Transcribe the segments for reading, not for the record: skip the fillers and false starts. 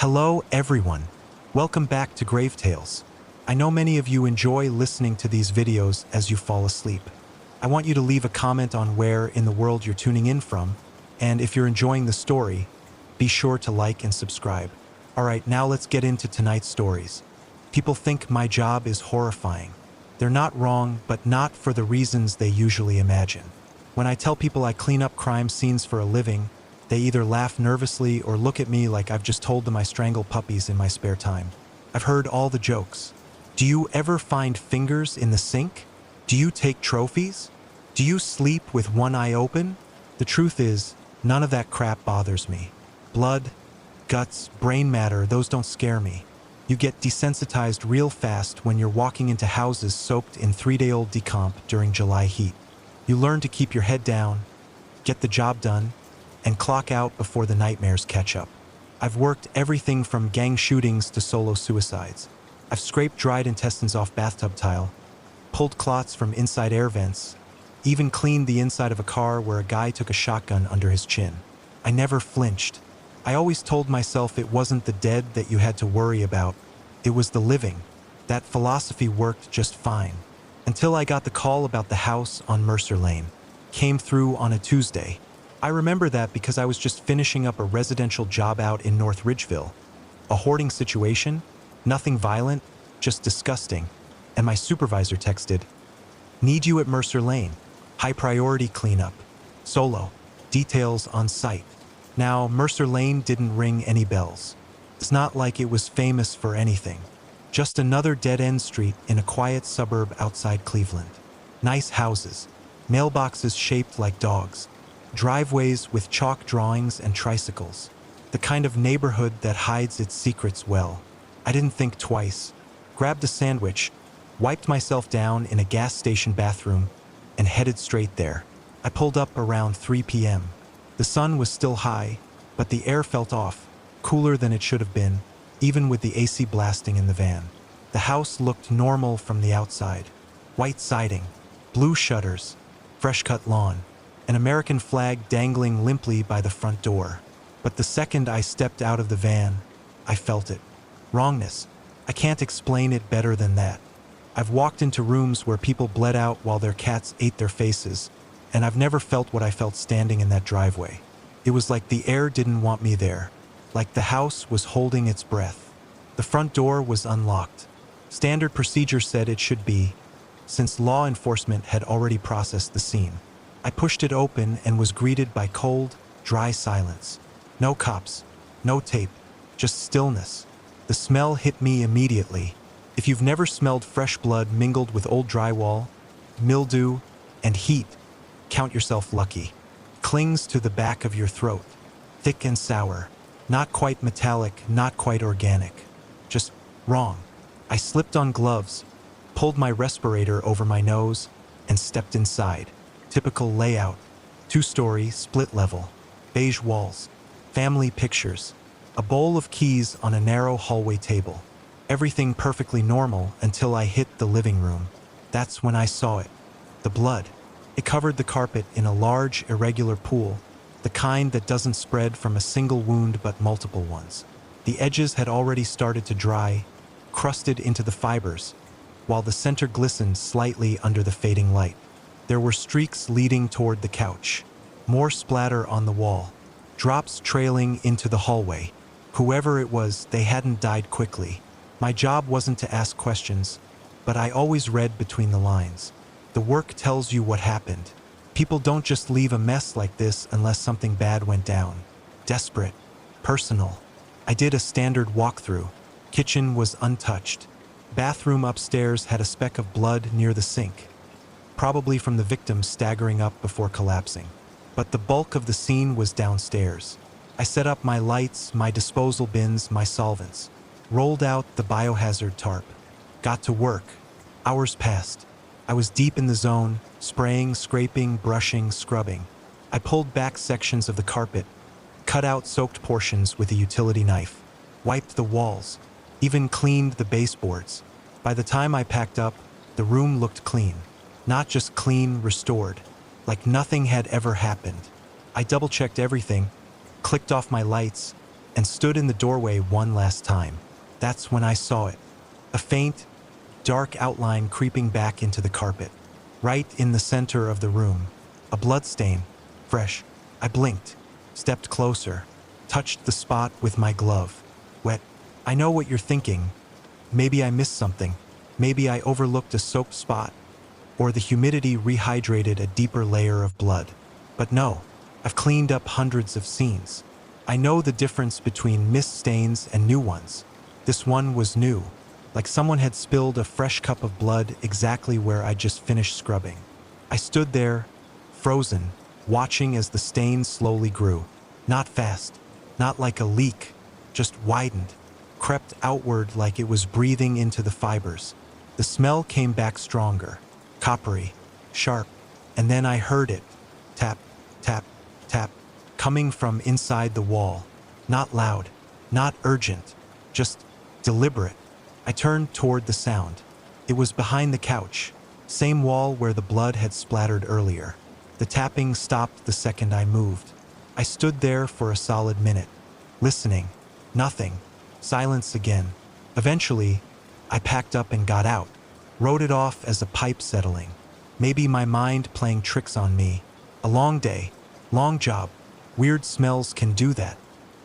Hello, everyone. Welcome back to GraveTales. I know many of you enjoy listening to these videos as you fall asleep. I want you to leave a comment on where in the world you're tuning in from, and if you're enjoying the story, be sure to like and subscribe. Alright, now let's get into tonight's stories. People think my job is horrifying. They're not wrong, but not for the reasons they usually imagine. When I tell people I clean up crime scenes for a living, they either laugh nervously or look at me like I've just told them I strangle puppies in my spare time. I've heard all the jokes. Do you ever find fingers in the sink? Do you take trophies? Do you sleep with one eye open? The truth is, none of that crap bothers me. Blood, guts, brain matter, those don't scare me. You get desensitized real fast when you're walking into houses soaked in 3-day-old decomp during July heat. You learn to keep your head down, get the job done, and clock out before the nightmares catch up. I've worked everything from gang shootings to solo suicides. I've scraped dried intestines off bathtub tile, pulled clots from inside air vents, even cleaned the inside of a car where a guy took a shotgun under his chin. I never flinched. I always told myself it wasn't the dead that you had to worry about, it was the living. That philosophy worked just fine. Until I got the call about the house on Mercer Lane. Came through on a Tuesday. I remember that because I was just finishing up a residential job out in North Ridgeville. A hoarding situation, nothing violent, just disgusting. And my supervisor texted, "Need you at Mercer Lane. High priority cleanup. Solo. Details on site." Now, Mercer Lane didn't ring any bells. It's not like it was famous for anything. Just another dead-end street in a quiet suburb outside Cleveland. Nice houses. Mailboxes shaped like dogs. Driveways with chalk drawings and tricycles. The kind of neighborhood that hides its secrets well. I didn't think twice. Grabbed a sandwich, wiped myself down in a gas station bathroom, and headed straight there. I pulled up around 3 p.m. The sun was still high, but the air felt off, cooler than it should have been, even with the AC blasting in the van. The house looked normal from the outside. White siding, blue shutters, fresh-cut lawn. An American flag dangling limply by the front door. But the second I stepped out of the van, I felt it. Wrongness. I can't explain it better than that. I've walked into rooms where people bled out while their cats ate their faces, and I've never felt what I felt standing in that driveway. It was like the air didn't want me there, like the house was holding its breath. The front door was unlocked. Standard procedure said it should be, since law enforcement had already processed the scene. I pushed it open and was greeted by cold, dry silence. No cops, no tape, just stillness. The smell hit me immediately. If you've never smelled fresh blood mingled with old drywall, mildew, and heat, count yourself lucky. Clings to the back of your throat. Thick and sour. Not quite metallic, not quite organic. Just wrong. I slipped on gloves, pulled my respirator over my nose, and stepped inside. Typical layout, 2-story, split level, beige walls, family pictures, a bowl of keys on a narrow hallway table. Everything perfectly normal until I hit the living room. That's when I saw it. The blood. It covered the carpet in a large, irregular pool, the kind that doesn't spread from a single wound but multiple ones. The edges had already started to dry, crusted into the fibers, while the center glistened slightly under the fading light. There were streaks leading toward the couch, more splatter on the wall, drops trailing into the hallway. Whoever it was, they hadn't died quickly. My job wasn't to ask questions, but I always read between the lines. The work tells you what happened. People don't just leave a mess like this unless something bad went down. Desperate. Personal. I did a standard walkthrough. Kitchen was untouched. Bathroom upstairs had a speck of blood near the sink, probably from the victim staggering up before collapsing. But the bulk of the scene was downstairs. I set up my lights, my disposal bins, my solvents. Rolled out the biohazard tarp. Got to work. Hours passed. I was deep in the zone, spraying, scraping, brushing, scrubbing. I pulled back sections of the carpet, cut out soaked portions with a utility knife, wiped the walls, even cleaned the baseboards. By the time I packed up, the room looked clean. Not just clean, restored, like nothing had ever happened. I double-checked everything, clicked off my lights, and stood in the doorway one last time. That's when I saw it. A faint, dark outline creeping back into the carpet. Right in the center of the room. A bloodstain. Fresh. I blinked, stepped closer, touched the spot with my glove. Wet. I know what you're thinking. Maybe I missed something. Maybe I overlooked a soaked spot. Or the humidity rehydrated a deeper layer of blood. But no, I've cleaned up hundreds of scenes. I know the difference between missed stains and new ones. This one was new, like someone had spilled a fresh cup of blood exactly where I just finished scrubbing. I stood there, frozen, watching as the stain slowly grew. Not fast, not like a leak, just widened, crept outward like it was breathing into the fibers. The smell came back stronger, coppery, sharp, and then I heard it. Tap, tap, tap, coming from inside the wall. Not loud, not urgent, just deliberate. I turned toward the sound. It was behind the couch, same wall where the blood had splattered earlier. The tapping stopped the second I moved. I stood there for a solid minute, listening. Nothing. Silence again. Eventually, I packed up and got out, wrote it off as a pipe settling. Maybe my mind playing tricks on me. A long day, long job. Weird smells can do that.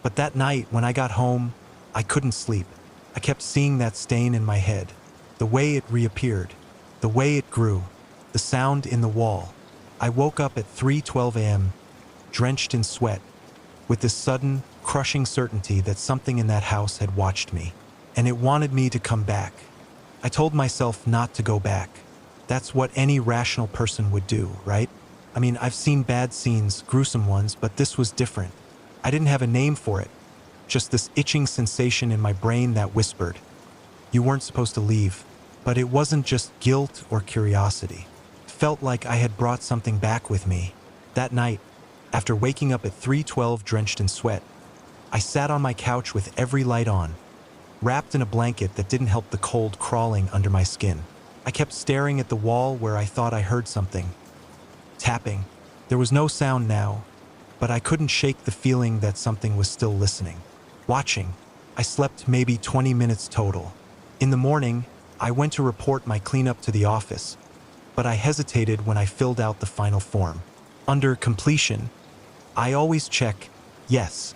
But that night when I got home, I couldn't sleep. I kept seeing that stain in my head. The way it reappeared. The way it grew. The sound in the wall. I woke up at 3:12 a.m., drenched in sweat, with this sudden, crushing certainty that something in that house had watched me, and it wanted me to come back. I told myself not to go back. That's what any rational person would do, right? I mean, I've seen bad scenes, gruesome ones, but this was different. I didn't have a name for it. Just this itching sensation in my brain that whispered, "You weren't supposed to leave." But it wasn't just guilt or curiosity. It felt like I had brought something back with me. That night, after waking up at 3:12 drenched in sweat, I sat on my couch with every light on, wrapped in a blanket that didn't help the cold crawling under my skin. I kept staring at the wall where I thought I heard something. Tapping. There was no sound now, but I couldn't shake the feeling that something was still listening. Watching. I slept maybe 20 minutes total. In the morning, I went to report my cleanup to the office, but I hesitated when I filled out the final form. Under completion, I always check yes,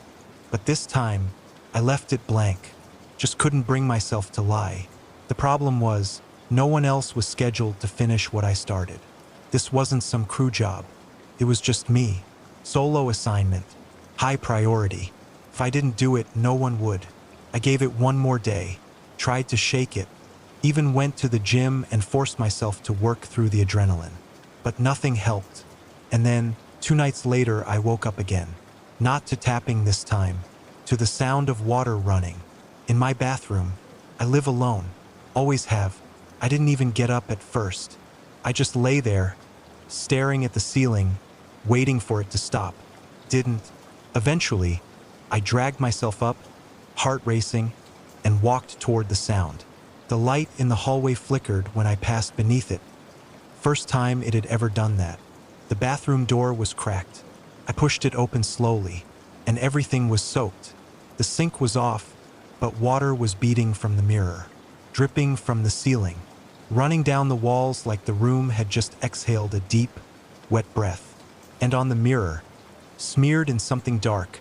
but this time, I left it blank. Just couldn't bring myself to lie. The problem was, no one else was scheduled to finish what I started. This wasn't some crew job. It was just me. Solo assignment. High priority. If I didn't do it, no one would. I gave it one more day. Tried to shake it. Even went to the gym and forced myself to work through the adrenaline. But nothing helped. And then, 2 nights later, I woke up again. Not to tapping this time. To the sound of water running. In my bathroom. I live alone. Always have. I didn't even get up at first. I just lay there, staring at the ceiling, waiting for it to stop. Didn't. Eventually, I dragged myself up, heart racing, and walked toward the sound. The light in the hallway flickered when I passed beneath it. First time it had ever done that. The bathroom door was cracked. I pushed it open slowly, and everything was soaked. The sink was off, but water was beating from the mirror, dripping from the ceiling, running down the walls like the room had just exhaled a deep, wet breath. And on the mirror, smeared in something dark,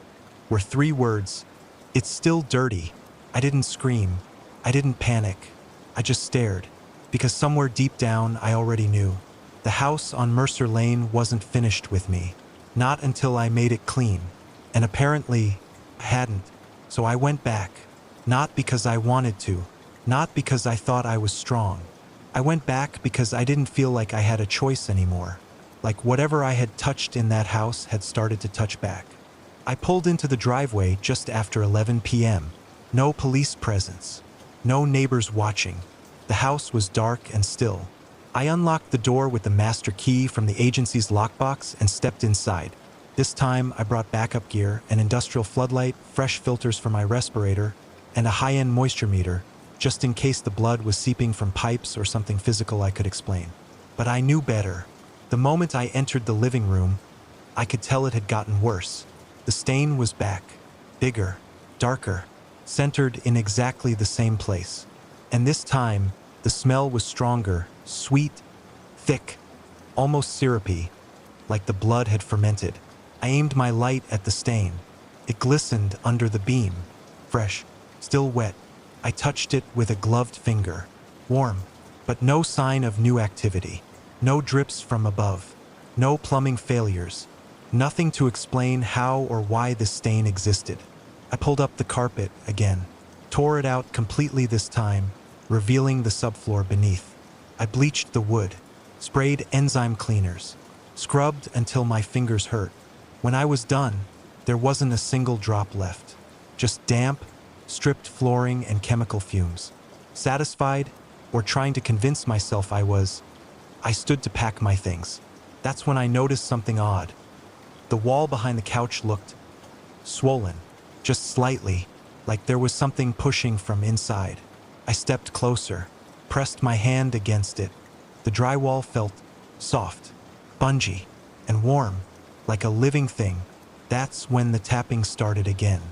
were 3 words, "It's still dirty." I didn't scream. I didn't panic. I just stared, because somewhere deep down I already knew. The house on Mercer Lane wasn't finished with me. Not until I made it clean. And apparently, I hadn't. So I went back. Not because I wanted to. Not because I thought I was strong. I went back because I didn't feel like I had a choice anymore. Like whatever I had touched in that house had started to touch back. I pulled into the driveway just after 11 p.m. No police presence. No neighbors watching. The house was dark and still. I unlocked the door with the master key from the agency's lockbox and stepped inside. This time, I brought backup gear, an industrial floodlight, fresh filters for my respirator, and a high-end moisture meter, just in case the blood was seeping from pipes or something physical I could explain. But I knew better. The moment I entered the living room, I could tell it had gotten worse. The stain was back, bigger, darker, centered in exactly the same place. And this time, the smell was stronger, sweet, thick, almost syrupy, like the blood had fermented. I aimed my light at the stain. It glistened under the beam, fresh, still wet. I touched it with a gloved finger, warm, but no sign of new activity. No drips from above, no plumbing failures, nothing to explain how or why this stain existed. I pulled up the carpet again, tore it out completely this time, revealing the subfloor beneath. I bleached the wood, sprayed enzyme cleaners, scrubbed until my fingers hurt. When I was done, there wasn't a single drop left, just damp, stripped flooring and chemical fumes. Satisfied, or trying to convince myself I stood to pack my things. That's when I noticed something odd. The wall behind the couch looked swollen, just slightly, like there was something pushing from inside. I stepped closer, pressed my hand against it. The drywall felt soft, spongy, and warm, like a living thing. That's when the tapping started again.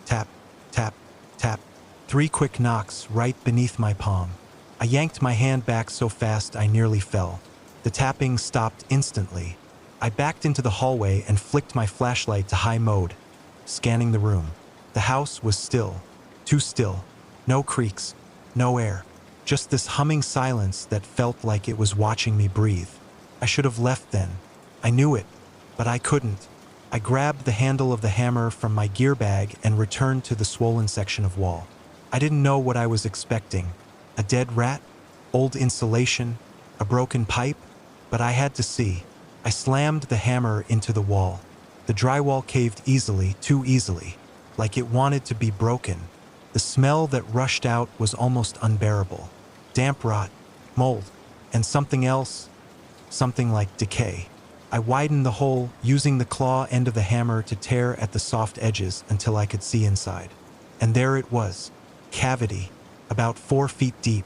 Tap, tap, tap. 3 quick knocks right beneath my palm. I yanked my hand back so fast I nearly fell. The tapping stopped instantly. I backed into the hallway and flicked my flashlight to high mode, scanning the room. The house was still, too still. No creaks, no air, just this humming silence that felt like it was watching me breathe. I should have left then. I knew it, but I couldn't. I grabbed the handle of the hammer from my gear bag and returned to the swollen section of wall. I didn't know what I was expecting. A dead rat? Old insulation? A broken pipe? But I had to see. I slammed the hammer into the wall. The drywall caved easily, too easily, like it wanted to be broken. The smell that rushed out was almost unbearable. Damp rot, mold, and something else, something like decay. I widened the hole, using the claw end of the hammer to tear at the soft edges until I could see inside. And there it was. Cavity, about 4 feet deep,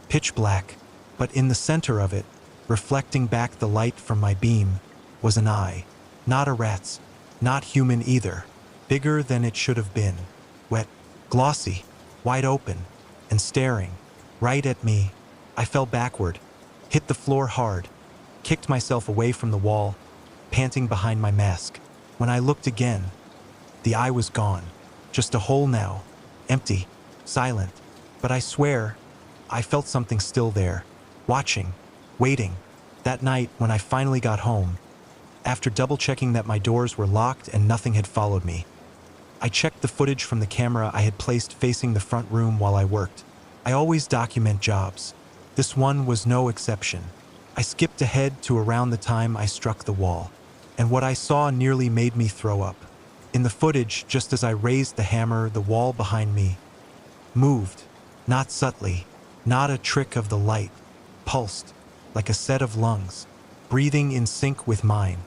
pitch black, but in the center of it, reflecting back the light from my beam, was an eye. Not a rat's, not human either. Bigger than it should have been. Wet, glossy, wide open, and staring right at me. I fell backward, hit the floor hard, kicked myself away from the wall, panting behind my mask. When I looked again, the eye was gone. Just a hole now, empty, silent. But I swear, I felt something still there, watching, waiting. That night, when I finally got home, after double-checking that my doors were locked and nothing had followed me, I checked the footage from the camera I had placed facing the front room while I worked. I always document jobs. This one was no exception. I skipped ahead to around the time I struck the wall, and what I saw nearly made me throw up. In the footage, just as I raised the hammer, the wall behind me moved. Not subtly, not a trick of the light, pulsed, like a set of lungs, breathing in sync with mine.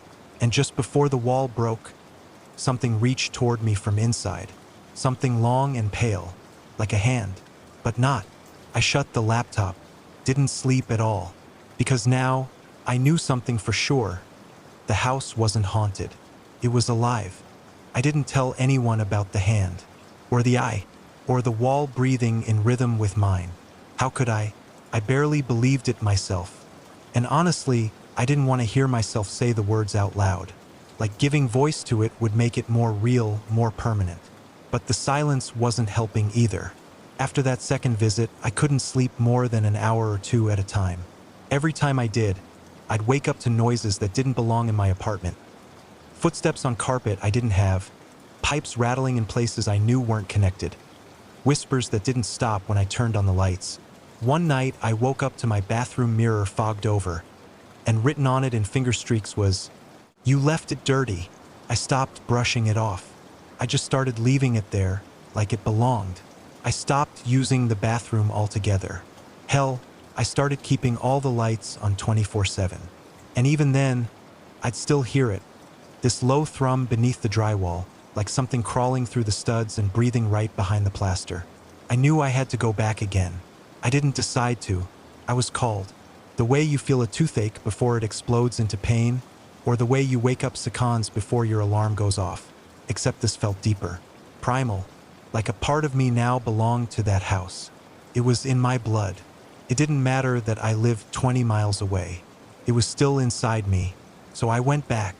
And just before the wall broke, something reached toward me from inside, something long and pale, like a hand, but not. I shut the laptop, didn't sleep at all, because now I knew something for sure. The house wasn't haunted. It was alive. I didn't tell anyone about the hand, or the eye, or the wall breathing in rhythm with mine. How could I? I barely believed it myself. And honestly, I didn't want to hear myself say the words out loud. Like giving voice to it would make it more real, more permanent. But the silence wasn't helping either. After that second visit, I couldn't sleep more than an hour or 2 at a time. Every time I did, I'd wake up to noises that didn't belong in my apartment. Footsteps on carpet I didn't have, pipes rattling in places I knew weren't connected, whispers that didn't stop when I turned on the lights. One night, I woke up to my bathroom mirror fogged over, and written on it in finger streaks was, "You left it dirty." I stopped brushing it off. I just started leaving it there, like it belonged. I stopped using the bathroom altogether. Hell, I started keeping all the lights on 24/7. And even then, I'd still hear it, this low thrum beneath the drywall, like something crawling through the studs and breathing right behind the plaster. I knew I had to go back again. I didn't decide to. I was called. The way you feel a toothache before it explodes into pain, or the way you wake up seconds before your alarm goes off. Except this felt deeper, primal, like a part of me now belonged to that house. It was in my blood. It didn't matter that I lived 20 miles away. It was still inside me, so I went back.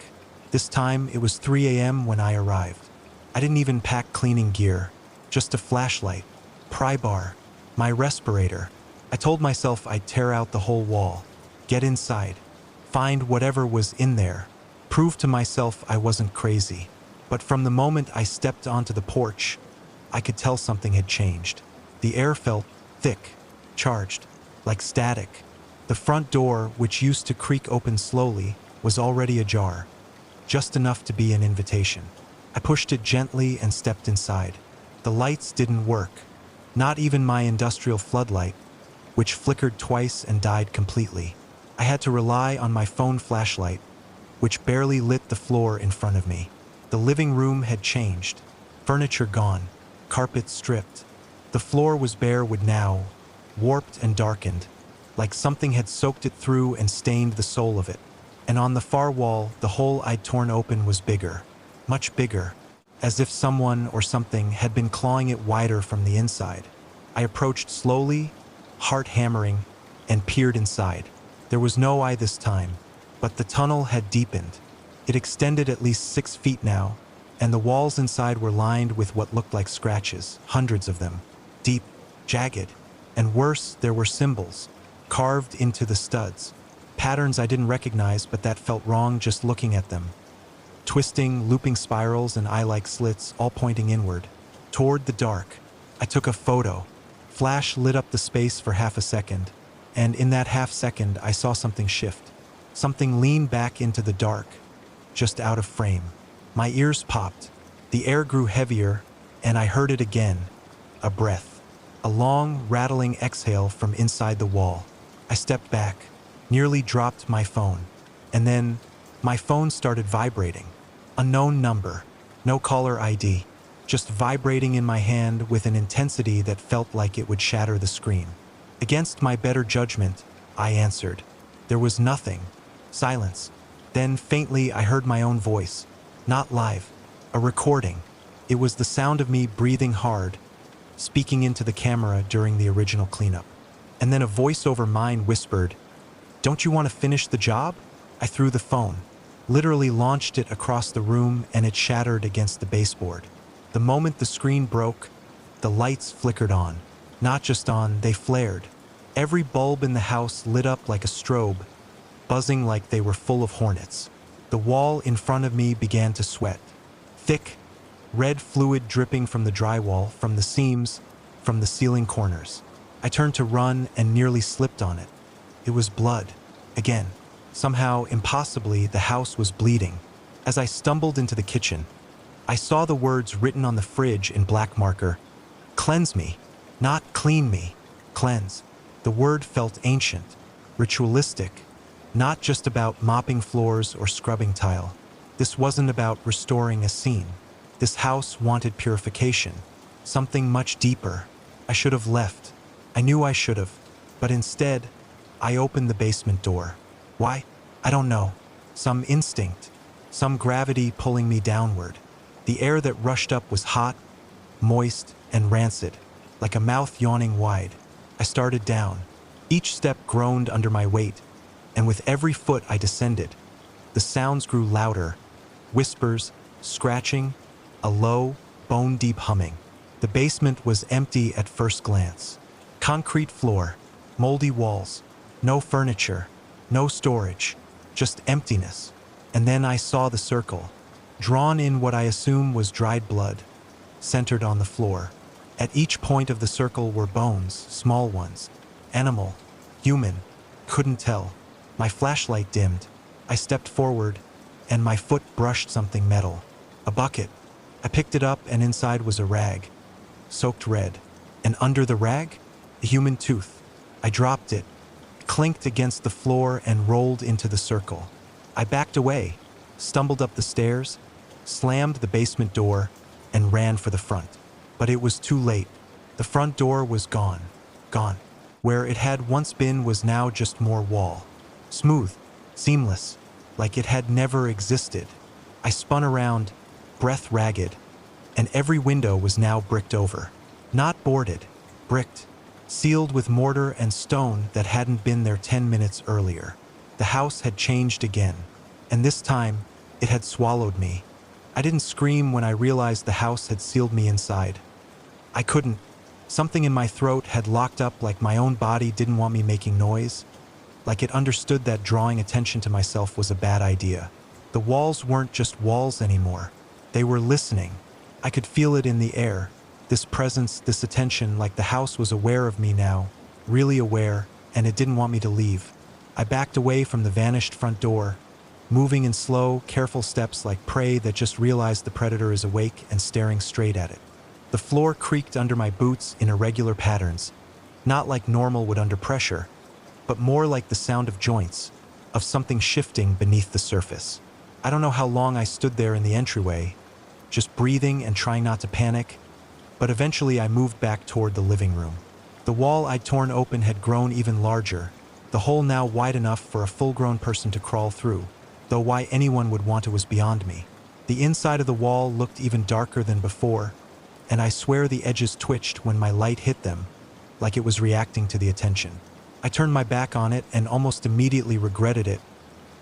This time it was 3 a.m. when I arrived. I didn't even pack cleaning gear, just a flashlight, pry bar, my respirator. I told myself I'd tear out the whole wall, get inside, find whatever was in there, prove to myself I wasn't crazy. But from the moment I stepped onto the porch, I could tell something had changed. The air felt thick, charged, like static. The front door, which used to creak open slowly, was already ajar, just enough to be an invitation. I pushed it gently and stepped inside. The lights didn't work, not even my industrial floodlight, which flickered twice and died completely. I had to rely on my phone flashlight, which barely lit the floor in front of me. The living room had changed. Furniture gone, carpet stripped. The floor was bare wood now, warped and darkened, like something had soaked it through and stained the soul of it. And on the far wall, the hole I'd torn open was bigger, much bigger, as if someone or something had been clawing it wider from the inside. I approached slowly, heart hammering, and peered inside. There was no eye this time, but the tunnel had deepened. It extended at least 6 feet now, and the walls inside were lined with what looked like scratches, hundreds of them, deep, jagged, and worse, there were symbols, carved into the studs, patterns I didn't recognize but that felt wrong just looking at them. Twisting, looping spirals and eye-like slits, all pointing inward, toward the dark. I took a photo. Flash lit up the space for half a second, and in that half second I saw something shift. Something lean back into the dark, just out of frame. My ears popped. The air grew heavier, and I heard it again. A breath. A long, rattling exhale from inside the wall. I stepped back, nearly dropped my phone. And then, my phone started vibrating. Unknown number. No caller ID. Just vibrating in my hand with an intensity that felt like it would shatter the screen. Against my better judgment, I answered. There was nothing. Silence. Then, faintly, I heard my own voice. Not live. A recording. It was the sound of me breathing hard, speaking into the camera during the original cleanup. And then a voice over mine whispered, "Don't you want to finish the job?" I threw the phone, literally launched it across the room, and it shattered against the baseboard. The moment the screen broke, the lights flickered on. Not just on, they flared. Every bulb in the house lit up like a strobe, buzzing like they were full of hornets. The wall in front of me began to sweat. Thick, red fluid dripping from the drywall, from the seams, from the ceiling corners. I turned to run and nearly slipped on it. It was blood. Again. Somehow, impossibly, the house was bleeding. As I stumbled into the kitchen, I saw the words written on the fridge in black marker. Cleanse me. Not clean me. Cleanse. The word felt ancient, ritualistic, not just about mopping floors or scrubbing tile. This wasn't about restoring a scene. This house wanted purification, something much deeper. I should have left. I knew I should have, but instead, I opened the basement door. Why? I don't know. Some instinct, some gravity pulling me downward. The air that rushed up was hot, moist, and rancid, like a mouth yawning wide. I started down. Each step groaned under my weight, and with every foot I descended, the sounds grew louder. Whispers, scratching, a low, bone-deep humming. The basement was empty at first glance. Concrete floor, moldy walls, no furniture, no storage, just emptiness. And then I saw the circle, drawn in what I assume was dried blood, centered on the floor. At each point of the circle were bones, small ones. Animal, human, couldn't tell. My flashlight dimmed. I stepped forward, and my foot brushed something metal. A bucket. I picked it up, and inside was a rag, soaked red. And under the rag, a human tooth. I dropped it, clinked against the floor, and rolled into the circle. I backed away, stumbled up the stairs, slammed the basement door, and ran for the front. But it was too late. The front door was gone. Gone. Where it had once been was now just more wall. Smooth, seamless, like it had never existed. I spun around, breath ragged, and every window was now bricked over. Not boarded, bricked, sealed with mortar and stone that hadn't been there 10 minutes earlier. The house had changed again, and this time, it had swallowed me. I didn't scream when I realized the house had sealed me inside. I couldn't. Something in my throat had locked up, like my own body didn't want me making noise, like it understood that drawing attention to myself was a bad idea. The walls weren't just walls anymore. They were listening. I could feel it in the air. This presence, this attention, like the house was aware of me now, really aware, and it didn't want me to leave. I backed away from the vanished front door, moving in slow, careful steps like prey that just realized the predator is awake and staring straight at it. The floor creaked under my boots in irregular patterns, not like normal would under pressure, but more like the sound of joints, of something shifting beneath the surface. I don't know how long I stood there in the entryway, just breathing and trying not to panic, but eventually I moved back toward the living room. The wall I'd torn open had grown even larger, the hole now wide enough for a full-grown person to crawl through, though why anyone would want it was beyond me. The inside of the wall looked even darker than before, and I swear the edges twitched when my light hit them, like it was reacting to the attention. I turned my back on it and almost immediately regretted it,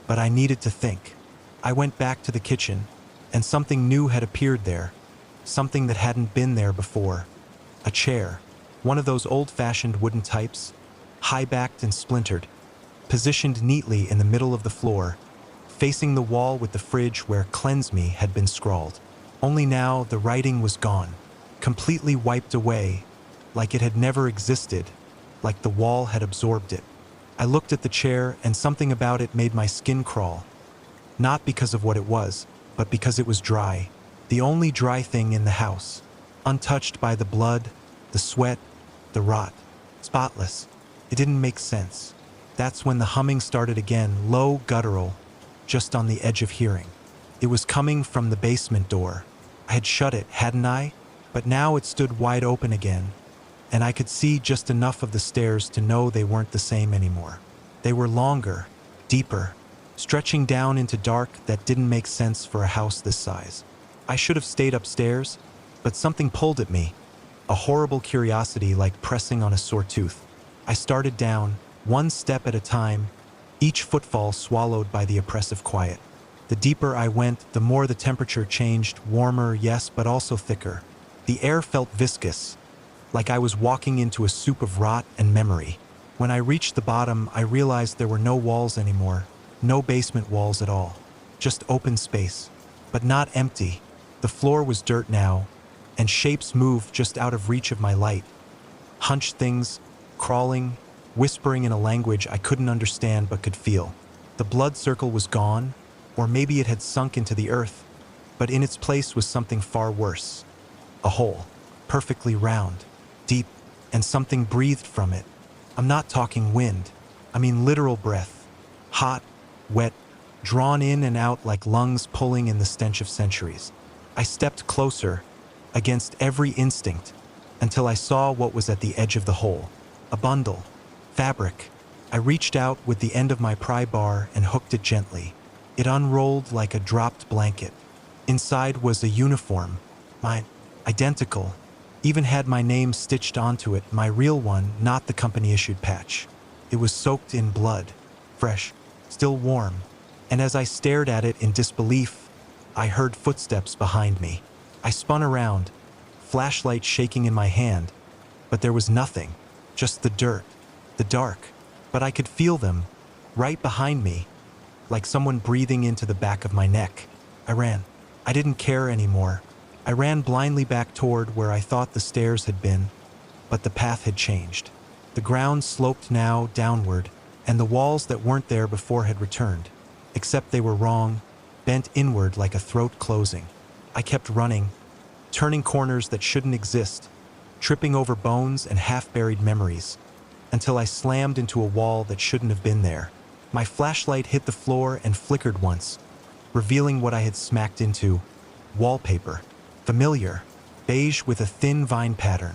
but I needed to think. I went back to the kitchen, and something new had appeared there, something that hadn't been there before. A chair, one of those old-fashioned wooden types, high-backed and splintered, positioned neatly in the middle of the floor, facing the wall with the fridge where "Cleanse Me" had been scrawled. Only now the writing was gone, completely wiped away, like it had never existed, like the wall had absorbed it. I looked at the chair, and something about it made my skin crawl. Not because of what it was, but because it was dry. The only dry thing in the house. Untouched by the blood, the sweat, the rot. Spotless. It didn't make sense. That's when the humming started again, low, guttural, just on the edge of hearing. It was coming from the basement door. I had shut it, hadn't I? But now it stood wide open again, and I could see just enough of the stairs to know they weren't the same anymore. They were longer, deeper, stretching down into dark that didn't make sense for a house this size. I should have stayed upstairs, but something pulled at me, a horrible curiosity like pressing on a sore tooth. I started down, one step at a time, each footfall swallowed by the oppressive quiet. The deeper I went, the more the temperature changed, warmer, yes, but also thicker. The air felt viscous, like I was walking into a soup of rot and memory. When I reached the bottom, I realized there were no walls anymore, no basement walls at all, just open space, but not empty. The floor was dirt now, and shapes moved just out of reach of my light. Hunched things, crawling, whispering in a language I couldn't understand but could feel. The blood circle was gone, or maybe it had sunk into the earth, but in its place was something far worse. A hole, perfectly round, deep, and something breathed from it. I'm not talking wind, I mean literal breath. Hot, wet, drawn in and out like lungs pulling in the stench of centuries. I stepped closer, against every instinct, until I saw what was at the edge of the hole. A bundle. Fabric. I reached out with the end of my pry bar and hooked it gently. It unrolled like a dropped blanket. Inside was a uniform, mine, identical, even had my name stitched onto it, my real one, not the company-issued patch. It was soaked in blood, fresh, still warm, and as I stared at it in disbelief, I heard footsteps behind me. I spun around, flashlight shaking in my hand, but there was nothing, just the dirt, the dark, but I could feel them, right behind me, like someone breathing into the back of my neck. I ran. I didn't care anymore. I ran blindly back toward where I thought the stairs had been, but the path had changed. The ground sloped now downward, and the walls that weren't there before had returned, except they were wrong, bent inward like a throat closing. I kept running, turning corners that shouldn't exist, tripping over bones and half-buried memories, until I slammed into a wall that shouldn't have been there. My flashlight hit the floor and flickered once, revealing what I had smacked into: wallpaper. Familiar, beige with a thin vine pattern.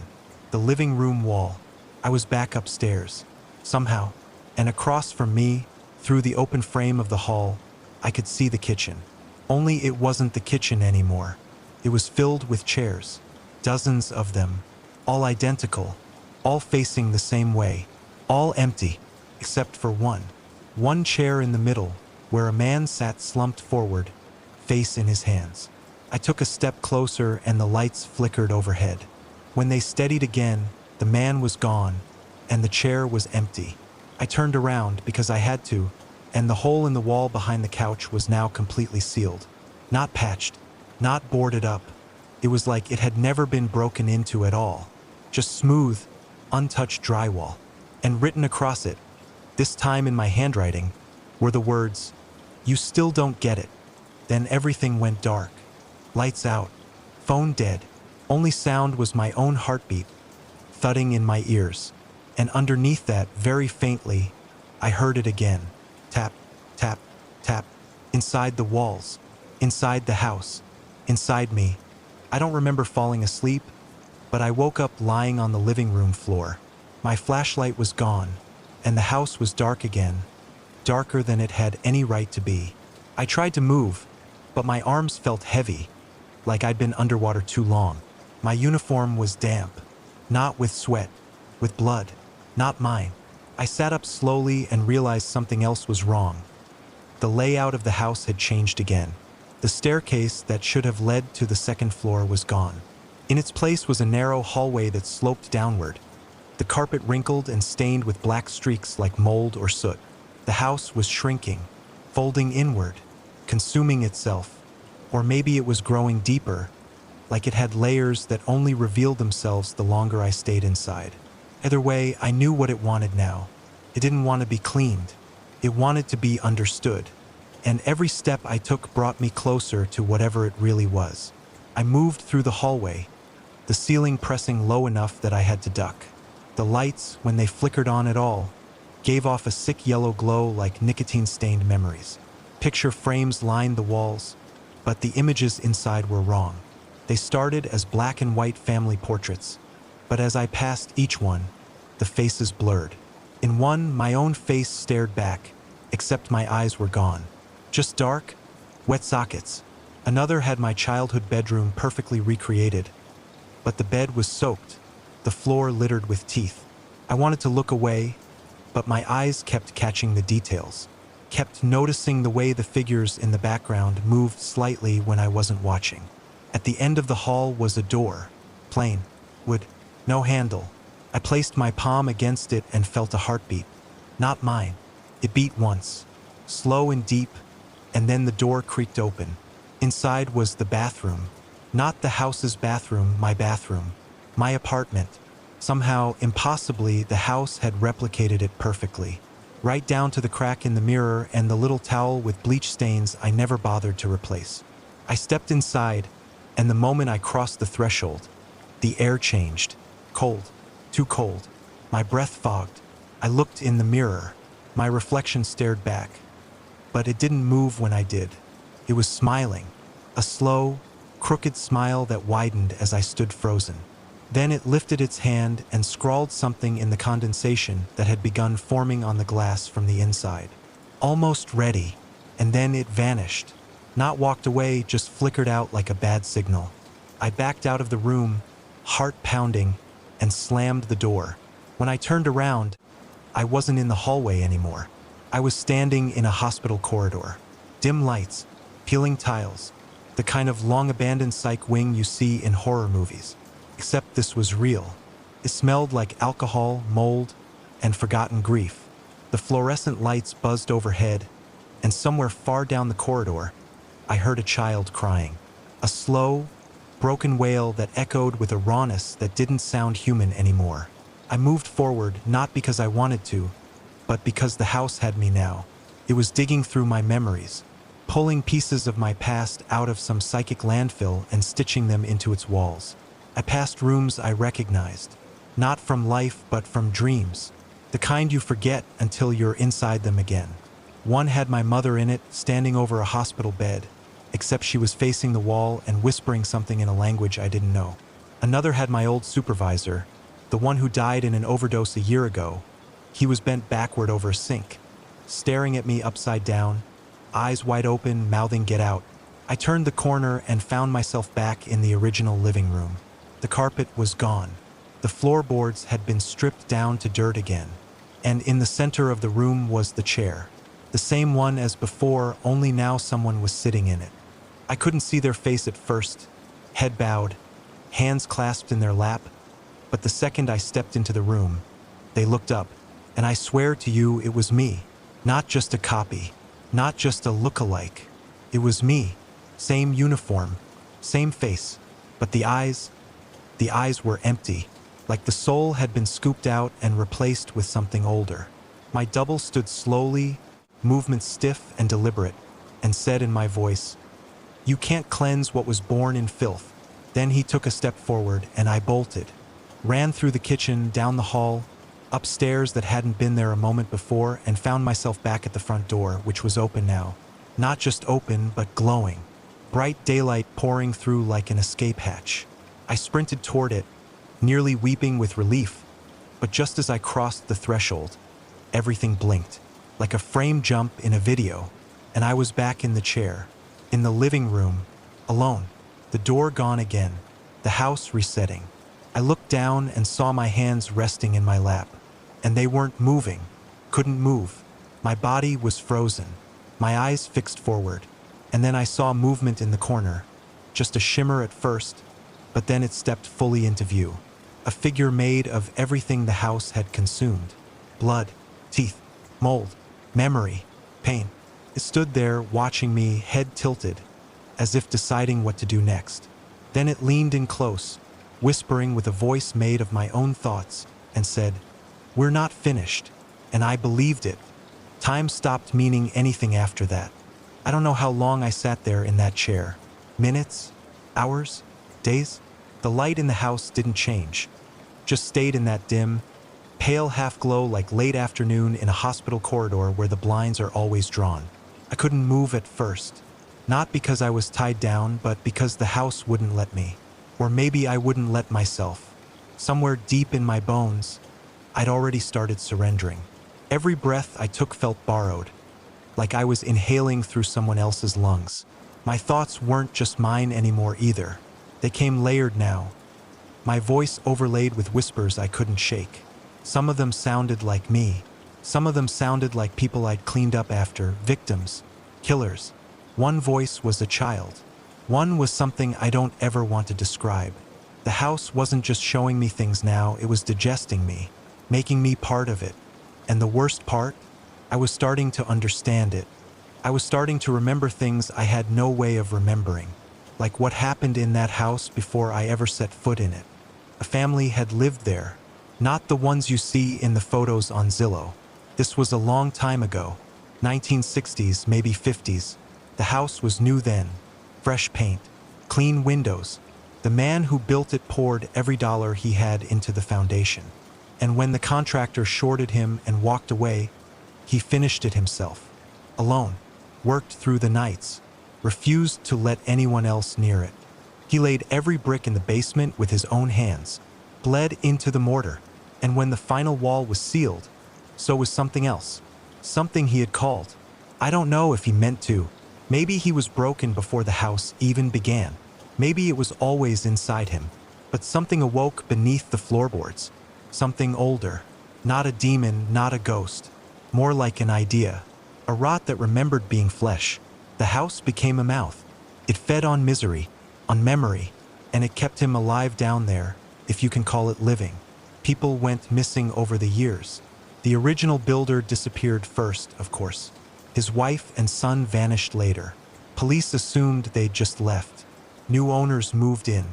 The living room wall. I was back upstairs, somehow, and across from me, through the open frame of the hall, I could see the kitchen. Only it wasn't the kitchen anymore. It was filled with chairs, dozens of them, all identical, all facing the same way, all empty, except for one. One chair in the middle, where a man sat slumped forward, face in his hands. I took a step closer and the lights flickered overhead. When they steadied again, the man was gone, and the chair was empty. I turned around because I had to, and the hole in the wall behind the couch was now completely sealed. Not patched, not boarded up. It was like it had never been broken into at all. Just smooth, untouched drywall. And written across it, this time in my handwriting, were the words, "You still don't get it." Then everything went dark. Lights out. Phone dead. Only sound was my own heartbeat, thudding in my ears. And underneath that, very faintly, I heard it again. Tap, tap, tap. Inside the walls. Inside the house. Inside me. I don't remember falling asleep, but I woke up lying on the living room floor. My flashlight was gone, and the house was dark again, darker than it had any right to be. I tried to move, but my arms felt heavy, like I'd been underwater too long. My uniform was damp, not with sweat, with blood, not mine. I sat up slowly and realized something else was wrong. The layout of the house had changed again. The staircase that should have led to the second floor was gone. In its place was a narrow hallway that sloped downward, the carpet wrinkled and stained with black streaks like mold or soot. The house was shrinking, folding inward, consuming itself. Or maybe it was growing deeper, like it had layers that only revealed themselves the longer I stayed inside. Either way, I knew what it wanted now. It didn't want to be cleaned. It wanted to be understood. And every step I took brought me closer to whatever it really was. I moved through the hallway, the ceiling pressing low enough that I had to duck. The lights, when they flickered on at all, gave off a sick yellow glow like nicotine-stained memories. Picture frames lined the walls, but the images inside were wrong. They started as black and white family portraits, but as I passed each one, the faces blurred. In one, my own face stared back, except my eyes were gone. Just dark, wet sockets. Another had my childhood bedroom perfectly recreated, but the bed was soaked, the floor littered with teeth. I wanted to look away, but my eyes kept catching the details, kept noticing the way the figures in the background moved slightly when I wasn't watching. At the end of the hall was a door, plain, wood, no handle. I placed my palm against it and felt a heartbeat. Not mine. It beat once, slow and deep, and then the door creaked open. Inside was the bathroom. Not the house's bathroom, my apartment. Somehow, impossibly, the house had replicated it perfectly. Right down to the crack in the mirror and the little towel with bleach stains I never bothered to replace. I stepped inside, and the moment I crossed the threshold, the air changed. Cold. Too cold. My breath fogged. I looked in the mirror. My reflection stared back. But it didn't move when I did. It was smiling. A slow, crooked smile that widened as I stood frozen. Then it lifted its hand and scrawled something in the condensation that had begun forming on the glass from the inside. Almost ready, and then it vanished. Not walked away, just flickered out like a bad signal. I backed out of the room, heart pounding, and slammed the door. When I turned around, I wasn't in the hallway anymore. I was standing in a hospital corridor. Dim lights, peeling tiles, the kind of long-abandoned psych wing you see in horror movies. Except this was real. It smelled like alcohol, mold, and forgotten grief. The fluorescent lights buzzed overhead, and somewhere far down the corridor, I heard a child crying. A slow, broken wail that echoed with a rawness that didn't sound human anymore. I moved forward, not because I wanted to, but because the house had me now. It was digging through my memories, pulling pieces of my past out of some psychic landfill and stitching them into its walls. I passed rooms I recognized, not from life but from dreams, the kind you forget until you're inside them again. One had my mother in it, standing over a hospital bed, except she was facing the wall and whispering something in a language I didn't know. Another had my old supervisor, the one who died in an overdose a year ago. He was bent backward over a sink, staring at me upside down, eyes wide open, mouthing "get out." I turned the corner and found myself back in the original living room. The carpet was gone. The floorboards had been stripped down to dirt again. And in the center of the room was the chair. The same one as before, only now someone was sitting in it. I couldn't see their face at first, head bowed, hands clasped in their lap. But the second I stepped into the room, they looked up, and I swear to you it was me. Not just a copy, not just a look-alike. It was me. Same uniform, same face, but the eyes were empty, like the soul had been scooped out and replaced with something older. My double stood slowly, movements stiff and deliberate, and said in my voice, "You can't cleanse what was born in filth." Then he took a step forward and I bolted, ran through the kitchen, down the hall, upstairs that hadn't been there a moment before, and found myself back at the front door, which was open now. Not just open, but glowing. Bright daylight pouring through like an escape hatch. I sprinted toward it, nearly weeping with relief. But just as I crossed the threshold, everything blinked, like a frame jump in a video, and I was back in the chair, in the living room, alone. The door gone again, the house resetting. I looked down and saw my hands resting in my lap, and they weren't moving, couldn't move. My body was frozen, my eyes fixed forward. And then I saw movement in the corner, just a shimmer at first, but then it stepped fully into view. A figure made of everything the house had consumed. Blood, teeth, mold, memory, pain. It stood there watching me, head tilted, as if deciding what to do next. Then it leaned in close, whispering with a voice made of my own thoughts, and said, "We're not finished." And I believed it. Time stopped meaning anything after that. I don't know how long I sat there in that chair. Minutes? Hours? Days? The light in the house didn't change. Just stayed in that dim, pale half-glow like late afternoon in a hospital corridor where the blinds are always drawn. I couldn't move at first. Not because I was tied down, but because the house wouldn't let me. Or maybe I wouldn't let myself. Somewhere deep in my bones, I'd already started surrendering. Every breath I took felt borrowed, like I was inhaling through someone else's lungs. My thoughts weren't just mine anymore either. They came layered now, my voice overlaid with whispers I couldn't shake. Some of them sounded like me. Some of them sounded like people I'd cleaned up after, victims, killers. One voice was a child. One was something I don't ever want to describe. The house wasn't just showing me things now, it was digesting me, making me part of it. And the worst part? I was starting to understand it. I was starting to remember things I had no way of remembering, like what happened in that house before I ever set foot in it. A family had lived there, not the ones you see in the photos on Zillow. This was a long time ago, 1960s, maybe 50s. The house was new then, fresh paint, clean windows. The man who built it poured every dollar he had into the foundation. And when the contractor shorted him and walked away, he finished it himself, alone, worked through the nights, refused to let anyone else near it. He laid every brick in the basement with his own hands, bled into the mortar, and when the final wall was sealed, so was something else, something he had called. I don't know if he meant to. Maybe he was broken before the house even began. Maybe it was always inside him. But something awoke beneath the floorboards. Something older. Not a demon, not a ghost. More like an idea. A rot that remembered being flesh. The house became a mouth. It fed on misery, on memory, and it kept him alive down there, if you can call it living. People went missing over the years. The original builder disappeared first, of course. His wife and son vanished later. Police assumed they'd just left. New owners moved in,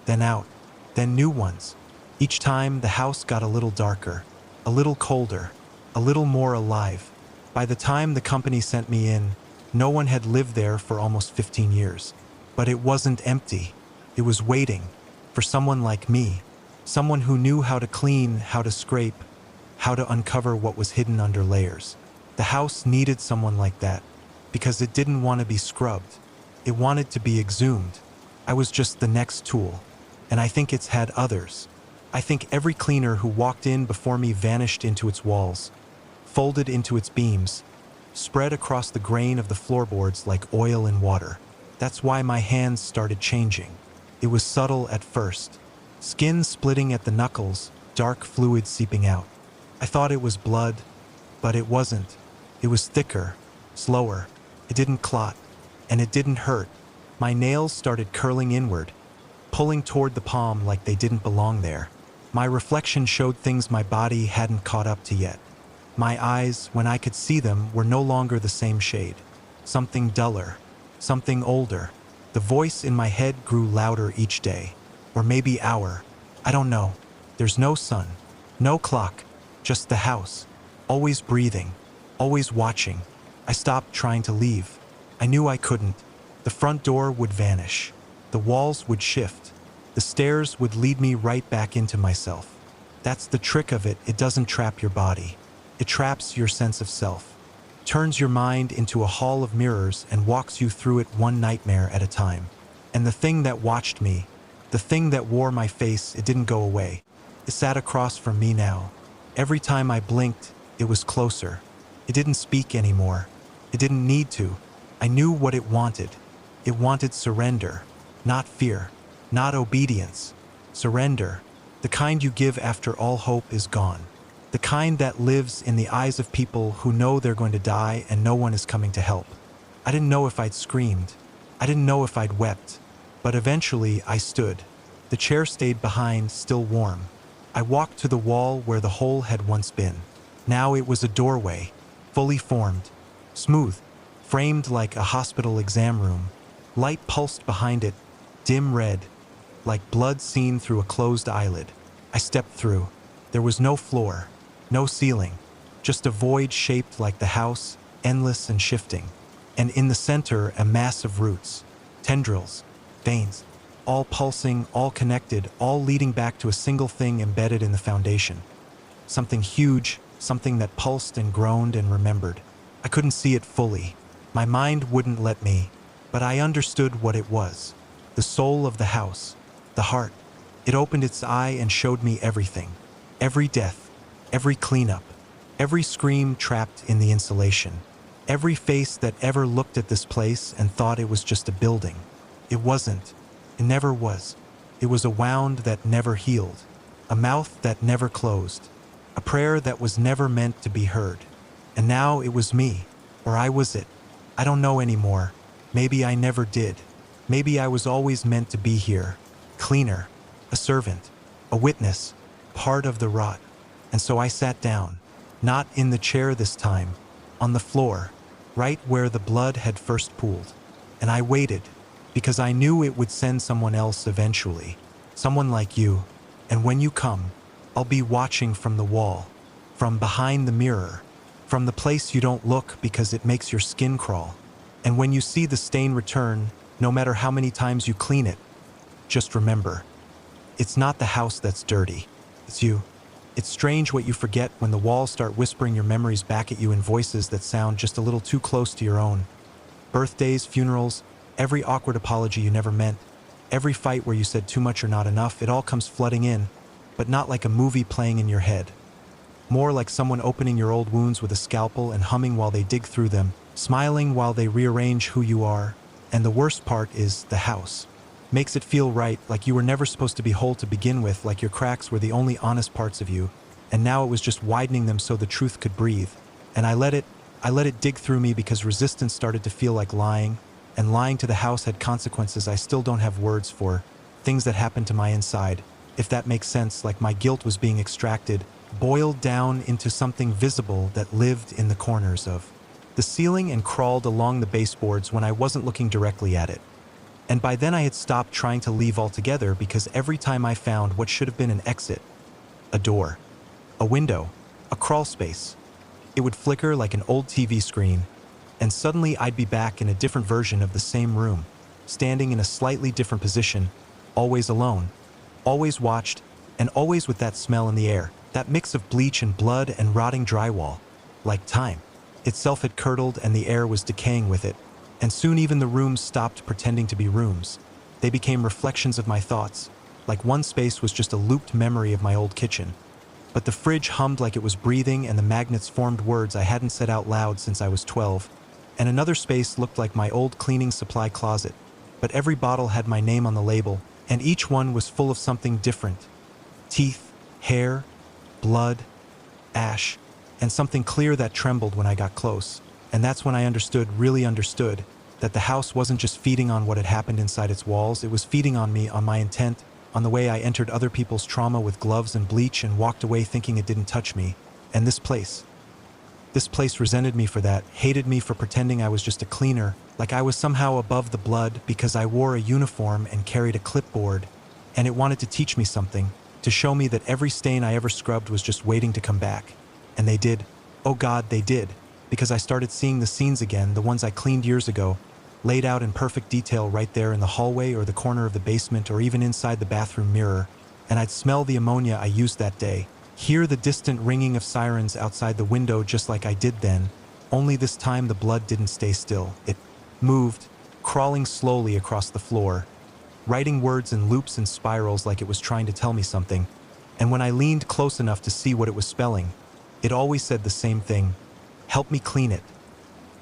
then out, then new ones. Each time, the house got a little darker, a little colder, a little more alive. By the time the company sent me in, no one had lived there for almost 15 years. But it wasn't empty. It was waiting for someone like me, someone who knew how to clean, how to scrape, how to uncover what was hidden under layers. The house needed someone like that, because it didn't want to be scrubbed. It wanted to be exhumed. I was just the next tool, and I think it's had others. I think every cleaner who walked in before me vanished into its walls, folded into its beams, spread across the grain of the floorboards like oil in water. That's why my hands started changing. It was subtle at first. Skin splitting at the knuckles, dark fluid seeping out. I thought it was blood, but it wasn't. It was thicker, slower. It didn't clot, and it didn't hurt. My nails started curling inward, pulling toward the palm like they didn't belong there. My reflection showed things my body hadn't caught up to yet. My eyes, when I could see them, were no longer the same shade. Something duller, something older. The voice in my head grew louder each day, or maybe hour. I don't know. There's no sun, no clock, just the house, always breathing, always watching. I stopped trying to leave. I knew I couldn't. The front door would vanish. The walls would shift. The stairs would lead me right back into myself. That's the trick of it. It doesn't trap your body. It traps your sense of self. Turns your mind into a hall of mirrors and walks you through it one nightmare at a time. And the thing that watched me, the thing that wore my face, it didn't go away. It sat across from me now. Every time I blinked, it was closer. It didn't speak anymore. It didn't need to. I knew what it wanted. It wanted surrender, not fear, not obedience. Surrender, the kind you give after all hope is gone. The kind that lives in the eyes of people who know they're going to die and no one is coming to help. I didn't know if I'd screamed. I didn't know if I'd wept. But eventually I stood. The chair stayed behind, still warm. I walked to the wall where the hole had once been. Now it was a doorway, fully formed, smooth, framed like a hospital exam room. Light pulsed behind it, dim red, like blood seen through a closed eyelid. I stepped through. There was no floor, no ceiling, just a void shaped like the house, endless and shifting. And in the center, a mass of roots, tendrils, veins, all pulsing, all connected, all leading back to a single thing embedded in the foundation. Something huge, something that pulsed and groaned and remembered. I couldn't see it fully. My mind wouldn't let me, but I understood what it was. The soul of the house, the heart. It opened its eye and showed me everything. Every death, every cleanup, every scream trapped in the insulation. Every face that ever looked at this place and thought it was just a building. It wasn't. It never was. It was a wound that never healed. A mouth that never closed. A prayer that was never meant to be heard. And now it was me, or I was it. I don't know anymore. Maybe I never did. Maybe I was always meant to be here. Cleaner, a servant, a witness, part of the rot. And so I sat down, not in the chair this time, on the floor, right where the blood had first pooled. And I waited, because I knew it would send someone else eventually, someone like you. And when you come, I'll be watching from the wall, from behind the mirror, from the place you don't look because it makes your skin crawl. And when you see the stain return, no matter how many times you clean it, just remember, it's not the house that's dirty, it's you. It's strange what you forget when the walls start whispering your memories back at you in voices that sound just a little too close to your own. Birthdays, funerals, every awkward apology you never meant, every fight where you said too much or not enough, it all comes flooding in, but not like a movie playing in your head. More like someone opening your old wounds with a scalpel and humming while they dig through them, smiling while they rearrange who you are. And the worst part is the house. Makes it feel right, like you were never supposed to be whole to begin with, like your cracks were the only honest parts of you, and now it was just widening them so the truth could breathe. And I let it dig through me because resistance started to feel like lying, and lying to the house had consequences I still don't have words for, things that happened to my inside, if that makes sense, like my guilt was being extracted, boiled down into something visible that lived in the corners of the ceiling and crawled along the baseboards when I wasn't looking directly at it. And by then I had stopped trying to leave altogether because every time I found what should have been an exit, a door, a window, a crawl space, it would flicker like an old TV screen, and suddenly I'd be back in a different version of the same room, standing in a slightly different position, always alone, always watched, and always with that smell in the air, that mix of bleach and blood and rotting drywall, like time. Itself had curdled and the air was decaying with it. And soon even the rooms stopped pretending to be rooms. They became reflections of my thoughts, like one space was just a looped memory of my old kitchen. But the fridge hummed like it was breathing and the magnets formed words I hadn't said out loud since I was 12. And another space looked like my old cleaning supply closet, but every bottle had my name on the label, and each one was full of something different. Teeth, hair, blood, ash, and something clear that trembled when I got close. And that's when I really understood, that the house wasn't just feeding on what had happened inside its walls, it was feeding on me, on my intent, on the way I entered other people's trauma with gloves and bleach and walked away thinking it didn't touch me. And this place resented me for that, hated me for pretending I was just a cleaner, like I was somehow above the blood because I wore a uniform and carried a clipboard. And it wanted to teach me something, to show me that every stain I ever scrubbed was just waiting to come back. And they did. Oh God, they did. Because I started seeing the scenes again, the ones I cleaned years ago, laid out in perfect detail right there in the hallway or the corner of the basement or even inside the bathroom mirror. And I'd smell the ammonia I used that day, hear the distant ringing of sirens outside the window just like I did then, only this time the blood didn't stay still. It moved, crawling slowly across the floor, writing words in loops and spirals like it was trying to tell me something. And when I leaned close enough to see what it was spelling, it always said the same thing: help me clean it.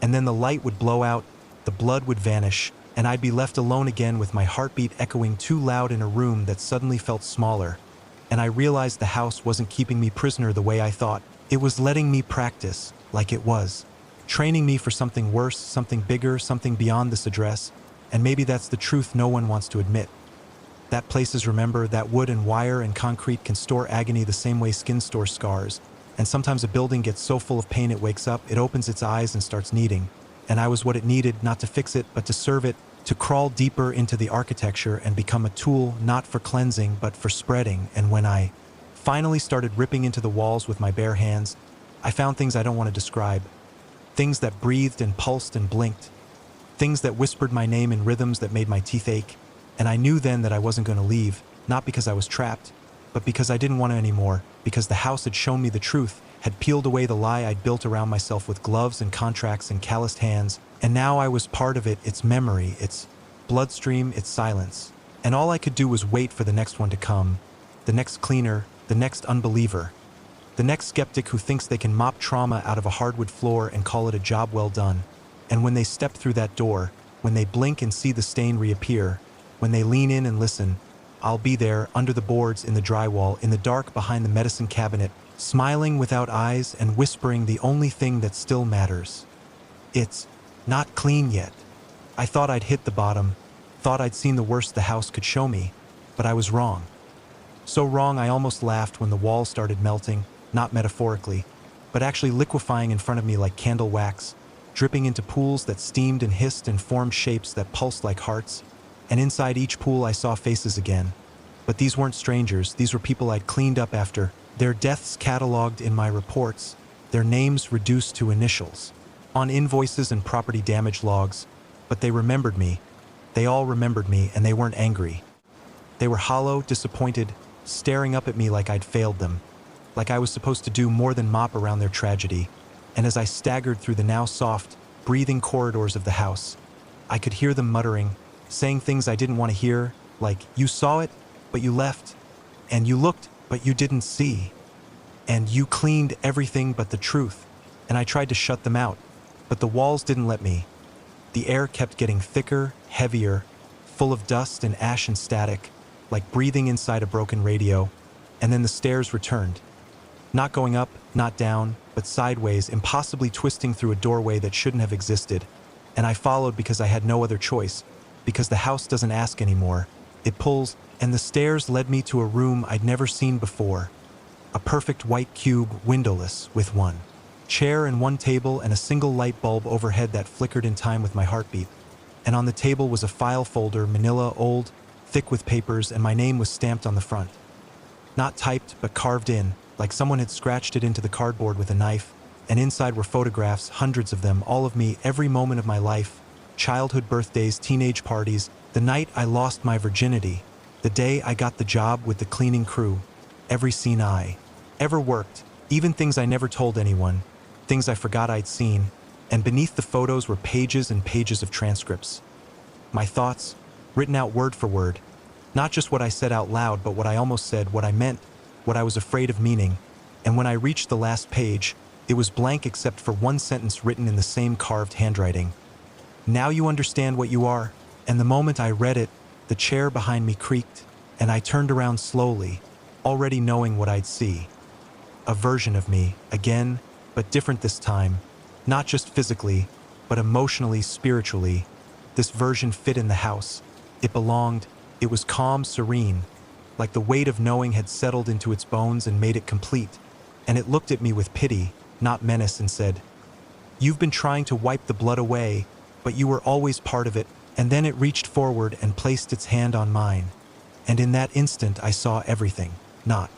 And then the light would blow out, the blood would vanish, and I'd be left alone again with my heartbeat echoing too loud in a room that suddenly felt smaller. And I realized the house wasn't keeping me prisoner the way I thought. It was letting me practice, like it was, training me for something worse, something bigger, something beyond this address. And maybe that's the truth no one wants to admit. That places, remember, that wood and wire and concrete can store agony the same way skin stores scars. And sometimes a building gets so full of pain it wakes up, it opens its eyes and starts needing. And I was what it needed, not to fix it, but to serve it, to crawl deeper into the architecture and become a tool not for cleansing, but for spreading. And when I finally started ripping into the walls with my bare hands, I found things I don't want to describe. Things that breathed and pulsed and blinked. Things that whispered my name in rhythms that made my teeth ache. And I knew then that I wasn't going to leave, not because I was trapped, but because I didn't want to anymore, because the house had shown me the truth, had peeled away the lie I'd built around myself with gloves and contracts and calloused hands, and now I was part of it, its memory, its bloodstream, its silence. And all I could do was wait for the next one to come, the next cleaner, the next unbeliever, the next skeptic who thinks they can mop trauma out of a hardwood floor and call it a job well done. And when they step through that door, when they blink and see the stain reappear, when they lean in and listen, I'll be there, under the boards, in the drywall, in the dark behind the medicine cabinet, smiling without eyes and whispering the only thing that still matters. It's not clean yet. I thought I'd hit the bottom, thought I'd seen the worst the house could show me, but I was wrong. So wrong I almost laughed when the walls started melting, not metaphorically, but actually liquefying in front of me like candle wax, dripping into pools that steamed and hissed and formed shapes that pulsed like hearts. And inside each pool I saw faces again. But these weren't strangers, these were people I'd cleaned up after, their deaths cataloged in my reports, their names reduced to initials, on invoices and property damage logs. But they remembered me. They all remembered me, and they weren't angry. They were hollow, disappointed, staring up at me like I'd failed them, like I was supposed to do more than mop around their tragedy. And as I staggered through the now soft, breathing corridors of the house, I could hear them muttering, saying things I didn't want to hear, like, you saw it, but you left, and you looked, but you didn't see, and you cleaned everything but the truth. And I tried to shut them out, but the walls didn't let me. The air kept getting thicker, heavier, full of dust and ash and static, like breathing inside a broken radio. And then the stairs returned. Not going up, not down, but sideways, impossibly twisting through a doorway that shouldn't have existed. And I followed because I had no other choice. Because the house doesn't ask anymore. It pulls, and the stairs led me to a room I'd never seen before. A perfect white cube, windowless, with one chair and one table and a single light bulb overhead that flickered in time with my heartbeat. And on the table was a file folder, manila, old, thick with papers, and my name was stamped on the front. Not typed, but carved in, like someone had scratched it into the cardboard with a knife. And inside were photographs, hundreds of them, all of me, every moment of my life. Childhood birthdays, teenage parties, the night I lost my virginity, the day I got the job with the cleaning crew, every scene I ever worked, even things I never told anyone, things I forgot I'd seen, and beneath the photos were pages and pages of transcripts. My thoughts, written out word for word, not just what I said out loud, but what I almost said, what I meant, what I was afraid of meaning. And when I reached the last page, it was blank except for one sentence written in the same carved handwriting. Now you understand what you are? And the moment I read it, the chair behind me creaked, and I turned around slowly, already knowing what I'd see. A version of me, again, but different this time, not just physically, but emotionally, spiritually. This version fit in the house. It belonged, it was calm, serene, like the weight of knowing had settled into its bones and made it complete. And it looked at me with pity, not menace, and said, "You've been trying to wipe the blood away, but you were always part of it." And then it reached forward and placed its hand on mine. And in that instant I saw everything, not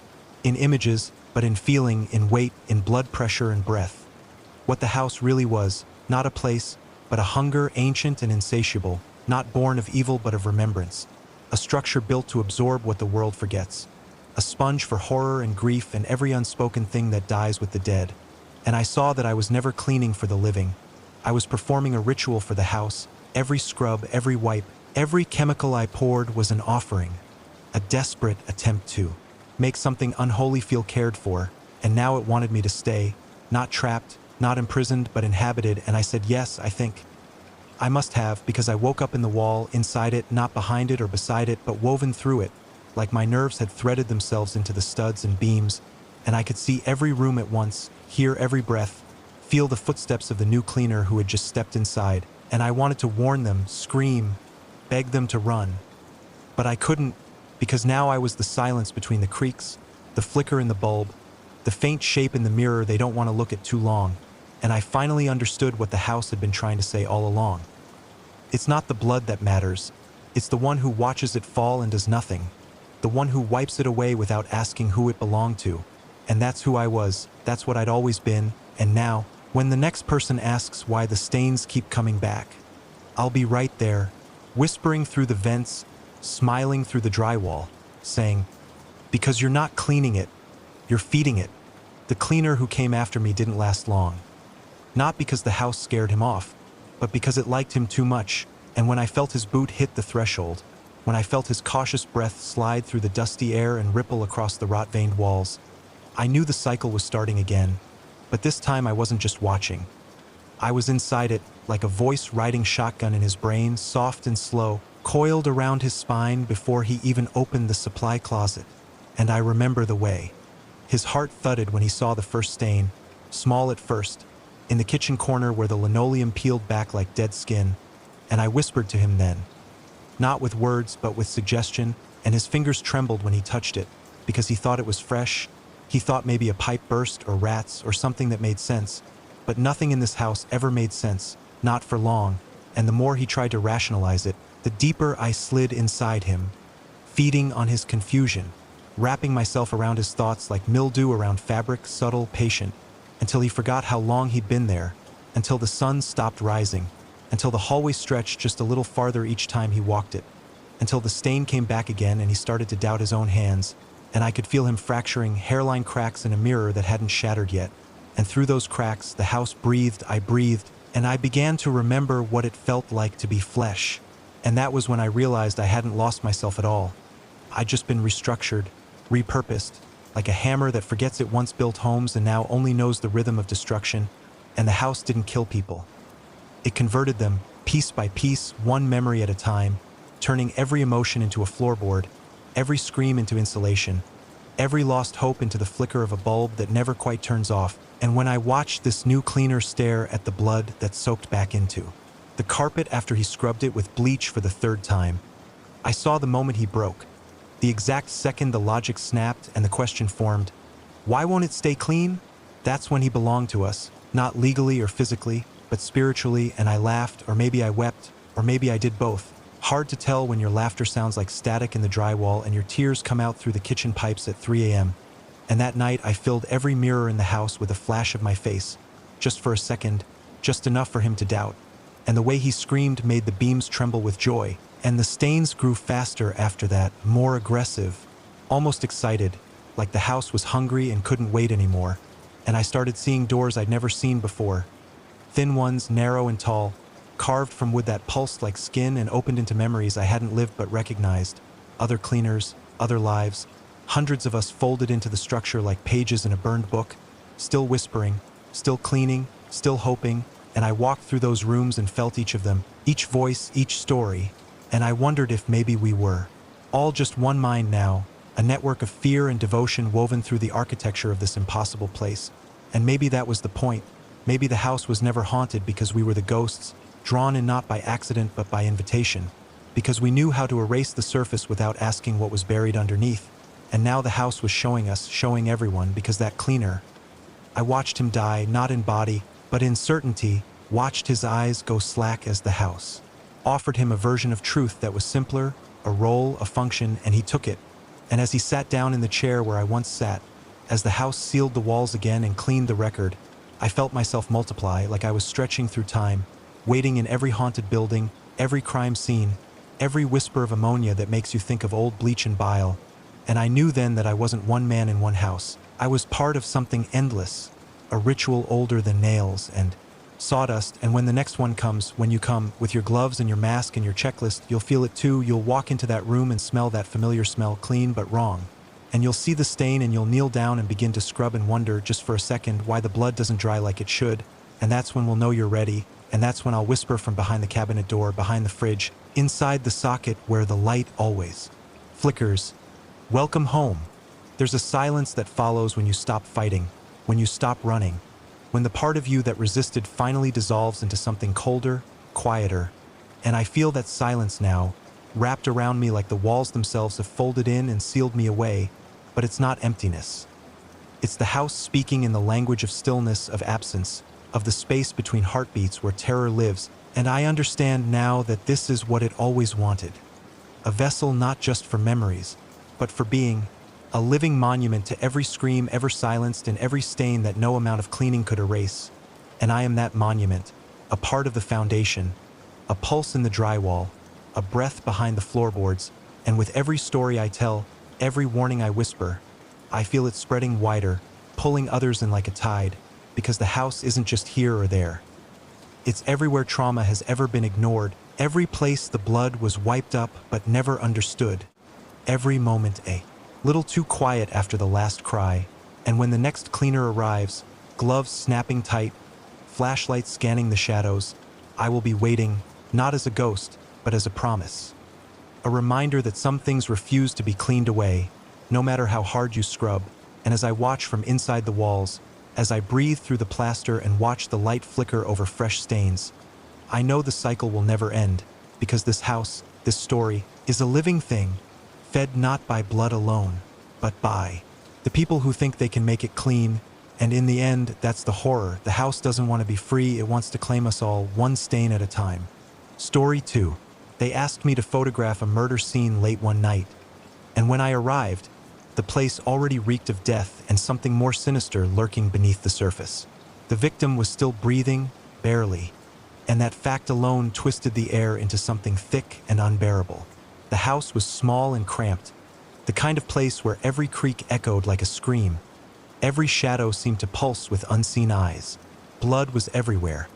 in images, but in feeling, in weight, in blood pressure and breath. What the house really was, not a place, but a hunger ancient and insatiable, not born of evil but of remembrance. A structure built to absorb what the world forgets. A sponge for horror and grief and every unspoken thing that dies with the dead. And I saw that I was never cleaning for the living. I was performing a ritual for the house. Every scrub, every wipe, every chemical I poured was an offering. A desperate attempt to make something unholy feel cared for, and now it wanted me to stay, not trapped, not imprisoned, but inhabited, and I said yes, I think. I must have, because I woke up in the wall, inside it, not behind it or beside it, but woven through it, like my nerves had threaded themselves into the studs and beams, and I could see every room at once, hear every breath, feel the footsteps of the new cleaner who had just stepped inside, and I wanted to warn them, scream, beg them to run. But I couldn't, because now I was the silence between the creaks, the flicker in the bulb, the faint shape in the mirror they don't want to look at too long, and I finally understood what the house had been trying to say all along. It's not the blood that matters, it's the one who watches it fall and does nothing, the one who wipes it away without asking who it belonged to. And that's who I was, that's what I'd always been, and now, when the next person asks why the stains keep coming back, I'll be right there, whispering through the vents, smiling through the drywall, saying, "Because you're not cleaning it, you're feeding it." The cleaner who came after me didn't last long. Not because the house scared him off, but because it liked him too much, and when I felt his boot hit the threshold, when I felt his cautious breath slide through the dusty air and ripple across the rot-veined walls, I knew the cycle was starting again. But this time I wasn't just watching. I was inside it, like a voice riding shotgun in his brain, soft and slow, coiled around his spine before he even opened the supply closet. And I remember the way. His heart thudded when he saw the first stain, small at first, in the kitchen corner where the linoleum peeled back like dead skin, and I whispered to him then. Not with words, but with suggestion, and his fingers trembled when he touched it, because he thought it was fresh. He thought maybe a pipe burst or rats or something that made sense, but nothing in this house ever made sense, not for long, and the more he tried to rationalize it, the deeper I slid inside him, feeding on his confusion, wrapping myself around his thoughts like mildew around fabric, subtle, patient, until he forgot how long he'd been there, until the sun stopped rising, until the hallway stretched just a little farther each time he walked it, until the stain came back again and he started to doubt his own hands, and I could feel him fracturing hairline cracks in a mirror that hadn't shattered yet. And through those cracks, the house breathed, I breathed, and I began to remember what it felt like to be flesh. And that was when I realized I hadn't lost myself at all. I'd just been restructured, repurposed, like a hammer that forgets it once built homes and now only knows the rhythm of destruction. And the house didn't kill people. It converted them, piece by piece, one memory at a time, turning every emotion into a floorboard, every scream into insulation, every lost hope into the flicker of a bulb that never quite turns off. And when I watched this new cleaner stare at the blood that soaked back into the carpet after he scrubbed it with bleach for the third time, I saw the moment he broke, the exact second the logic snapped and the question formed, why won't it stay clean? That's when he belonged to us, not legally or physically, but spiritually, and I laughed, or maybe I wept, or maybe I did both. Hard to tell when your laughter sounds like static in the drywall and your tears come out through the kitchen pipes at 3 a.m. And that night I filled every mirror in the house with a flash of my face, just for a second, just enough for him to doubt. And the way he screamed made the beams tremble with joy, and the stains grew faster after that, more aggressive, almost excited, like the house was hungry and couldn't wait anymore. And I started seeing doors I'd never seen before. Thin ones, narrow and tall, carved from wood that pulsed like skin and opened into memories I hadn't lived but recognized. Other cleaners, other lives, hundreds of us folded into the structure like pages in a burned book, still whispering, still cleaning, still hoping, and I walked through those rooms and felt each of them, each voice, each story, and I wondered if maybe we were. All just one mind now, a network of fear and devotion woven through the architecture of this impossible place. And maybe that was the point. Maybe the house was never haunted because we were the ghosts, drawn in not by accident but by invitation, because we knew how to erase the surface without asking what was buried underneath. And now the house was showing us, showing everyone, because that cleaner. I watched him die, not in body, but in certainty, watched his eyes go slack as the house offered him a version of truth that was simpler, a role, a function, and he took it. And as he sat down in the chair where I once sat, as the house sealed the walls again and cleaned the record, I felt myself multiply, like I was stretching through time, waiting in every haunted building, every crime scene, every whisper of ammonia that makes you think of old bleach and bile. And I knew then that I wasn't one man in one house. I was part of something endless, a ritual older than nails and sawdust. And when the next one comes, when you come, with your gloves and your mask and your checklist, you'll feel it too. You'll walk into that room and smell that familiar smell, clean but wrong. And you'll see the stain and you'll kneel down and begin to scrub and wonder, just for a second, why the blood doesn't dry like it should. And that's when we'll know you're ready. And that's when I'll whisper from behind the cabinet door, behind the fridge, inside the socket where the light always flickers. Welcome home. There's a silence that follows when you stop fighting, when you stop running, when the part of you that resisted finally dissolves into something colder, quieter. And I feel that silence now, wrapped around me like the walls themselves have folded in and sealed me away. But it's not emptiness. It's the house speaking in the language of stillness, of absence, of the space between heartbeats where terror lives. And I understand now that this is what it always wanted. A vessel not just for memories, but for being. A living monument to every scream ever silenced and every stain that no amount of cleaning could erase. And I am that monument, a part of the foundation, a pulse in the drywall, a breath behind the floorboards. And with every story I tell, every warning I whisper, I feel it spreading wider, pulling others in like a tide, because the house isn't just here or there. It's everywhere trauma has ever been ignored, every place the blood was wiped up but never understood, every moment a little too quiet after the last cry. And when the next cleaner arrives, gloves snapping tight, flashlight scanning the shadows, I will be waiting, not as a ghost, but as a promise. A reminder that some things refuse to be cleaned away, no matter how hard you scrub. And as I watch from inside the walls, as I breathe through the plaster and watch the light flicker over fresh stains, I know the cycle will never end, because this house, this story, is a living thing, fed not by blood alone, but by the people who think they can make it clean. And in the end, that's the horror. The house doesn't want to be free, it wants to claim us all, one stain at a time. Story 2. They asked me to photograph a murder scene late one night. And when I arrived, the place already reeked of death and something more sinister lurking beneath the surface. The victim was still breathing, barely, and that fact alone twisted the air into something thick and unbearable. The house was small and cramped, the kind of place where every creak echoed like a scream. Every shadow seemed to pulse with unseen eyes. Blood was everywhere,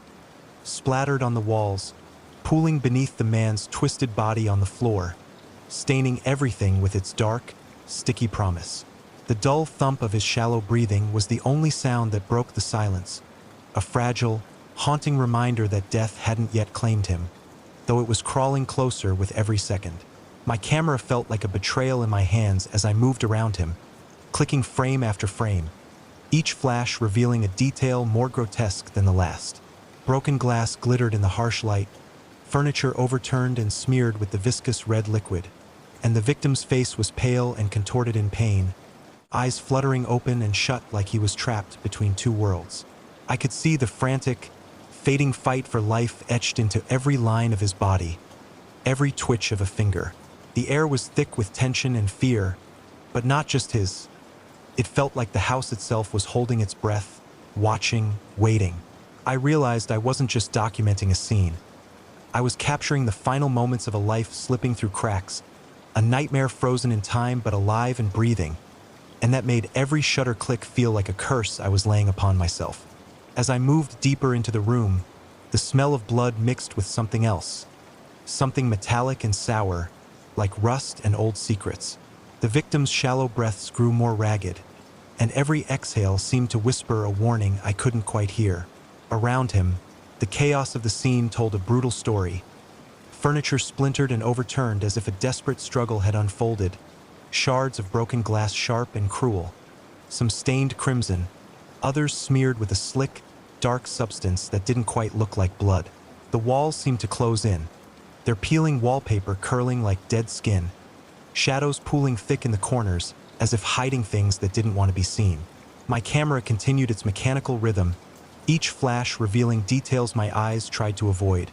splattered on the walls, pooling beneath the man's twisted body on the floor, staining everything with its dark, sticky promise. The dull thump of his shallow breathing was the only sound that broke the silence, a fragile, haunting reminder that death hadn't yet claimed him, though it was crawling closer with every second. My camera felt like a betrayal in my hands as I moved around him, clicking frame after frame, each flash revealing a detail more grotesque than the last. Broken glass glittered in the harsh light, furniture overturned and smeared with the viscous red liquid, and the victim's face was pale and contorted in pain, eyes fluttering open and shut like he was trapped between two worlds. I could see the frantic, fading fight for life etched into every line of his body, every twitch of a finger. The air was thick with tension and fear, but not just his. It felt like the house itself was holding its breath, watching, waiting. I realized I wasn't just documenting a scene. I was capturing the final moments of a life slipping through cracks, a nightmare frozen in time but alive and breathing, and that made every shutter click feel like a curse I was laying upon myself. As I moved deeper into the room, the smell of blood mixed with something else, something metallic and sour, like rust and old secrets. The victim's shallow breaths grew more ragged, and every exhale seemed to whisper a warning I couldn't quite hear. Around him, the chaos of the scene told a brutal story. Furniture splintered and overturned as if a desperate struggle had unfolded, shards of broken glass sharp and cruel, some stained crimson, others smeared with a slick, dark substance that didn't quite look like blood. The walls seemed to close in, their peeling wallpaper curling like dead skin, shadows pooling thick in the corners as if hiding things that didn't want to be seen. My camera continued its mechanical rhythm, each flash revealing details my eyes tried to avoid.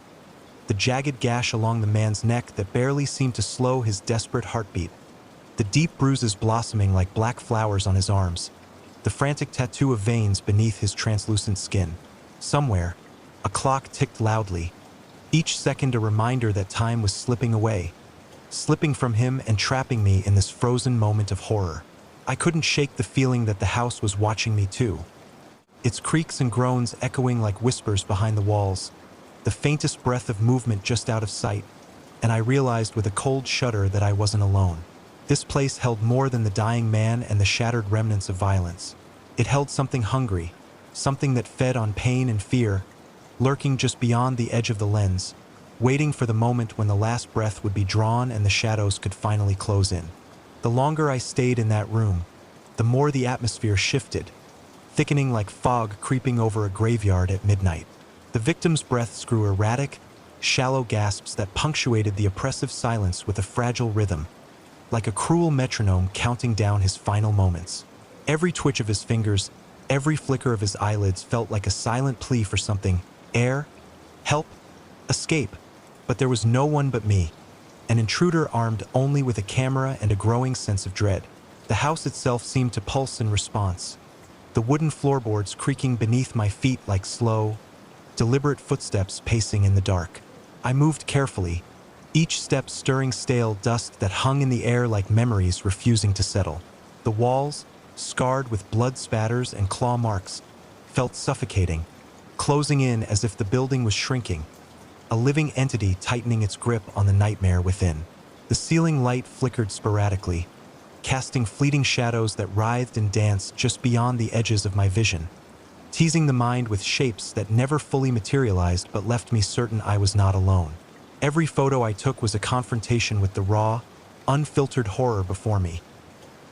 The jagged gash along the man's neck that barely seemed to slow his desperate heartbeat, the deep bruises blossoming like black flowers on his arms, the frantic tattoo of veins beneath his translucent skin. Somewhere, a clock ticked loudly, each second a reminder that time was slipping away, slipping from him and trapping me in this frozen moment of horror. I couldn't shake the feeling that the house was watching me too, its creaks and groans echoing like whispers behind the walls, the faintest breath of movement just out of sight, and I realized with a cold shudder that I wasn't alone. This place held more than the dying man and the shattered remnants of violence. It held something hungry, something that fed on pain and fear, lurking just beyond the edge of the lens, waiting for the moment when the last breath would be drawn and the shadows could finally close in. The longer I stayed in that room, the more the atmosphere shifted, thickening like fog creeping over a graveyard at midnight. The victim's breaths grew erratic, shallow gasps that punctuated the oppressive silence with a fragile rhythm, like a cruel metronome counting down his final moments. Every twitch of his fingers, every flicker of his eyelids felt like a silent plea for something: air, help, escape. But there was no one but me, an intruder armed only with a camera and a growing sense of dread. The house itself seemed to pulse in response, the wooden floorboards creaking beneath my feet like slow, deliberate footsteps pacing in the dark. I moved carefully, each step stirring stale dust that hung in the air like memories refusing to settle. The walls, scarred with blood spatters and claw marks, felt suffocating, closing in as if the building was shrinking, a living entity tightening its grip on the nightmare within. The ceiling light flickered sporadically, casting fleeting shadows that writhed and danced just beyond the edges of my vision, teasing the mind with shapes that never fully materialized but left me certain I was not alone. Every photo I took was a confrontation with the raw, unfiltered horror before me.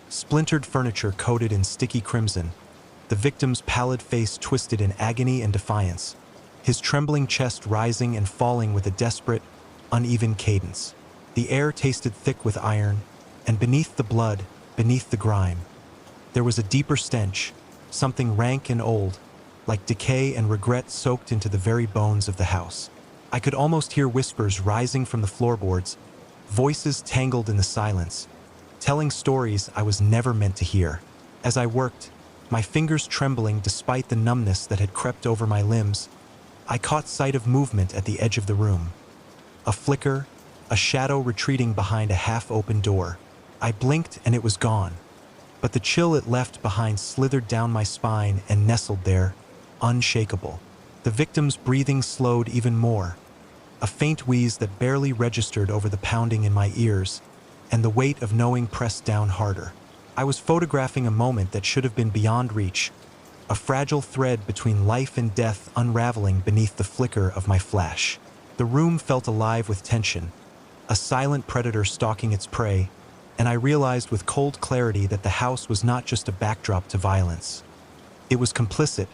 Splintered furniture coated in sticky crimson, the victim's pallid face twisted in agony and defiance, his trembling chest rising and falling with a desperate, uneven cadence. The air tasted thick with iron, and beneath the blood, beneath the grime, there was a deeper stench, something rank and old, like decay and regret soaked into the very bones of the house. I could almost hear whispers rising from the floorboards, voices tangled in the silence, telling stories I was never meant to hear. As I worked, my fingers trembling despite the numbness that had crept over my limbs, I caught sight of movement at the edge of the room. A flicker, a shadow retreating behind a half-open door. I blinked and it was gone, but the chill it left behind slithered down my spine and nestled there, unshakable. The victim's breathing slowed even more, a faint wheeze that barely registered over the pounding in my ears, and the weight of knowing pressed down harder. I was photographing a moment that should have been beyond reach, a fragile thread between life and death unraveling beneath the flicker of my flash. The room felt alive with tension, a silent predator stalking its prey, and I realized with cold clarity that the house was not just a backdrop to violence. It was complicit,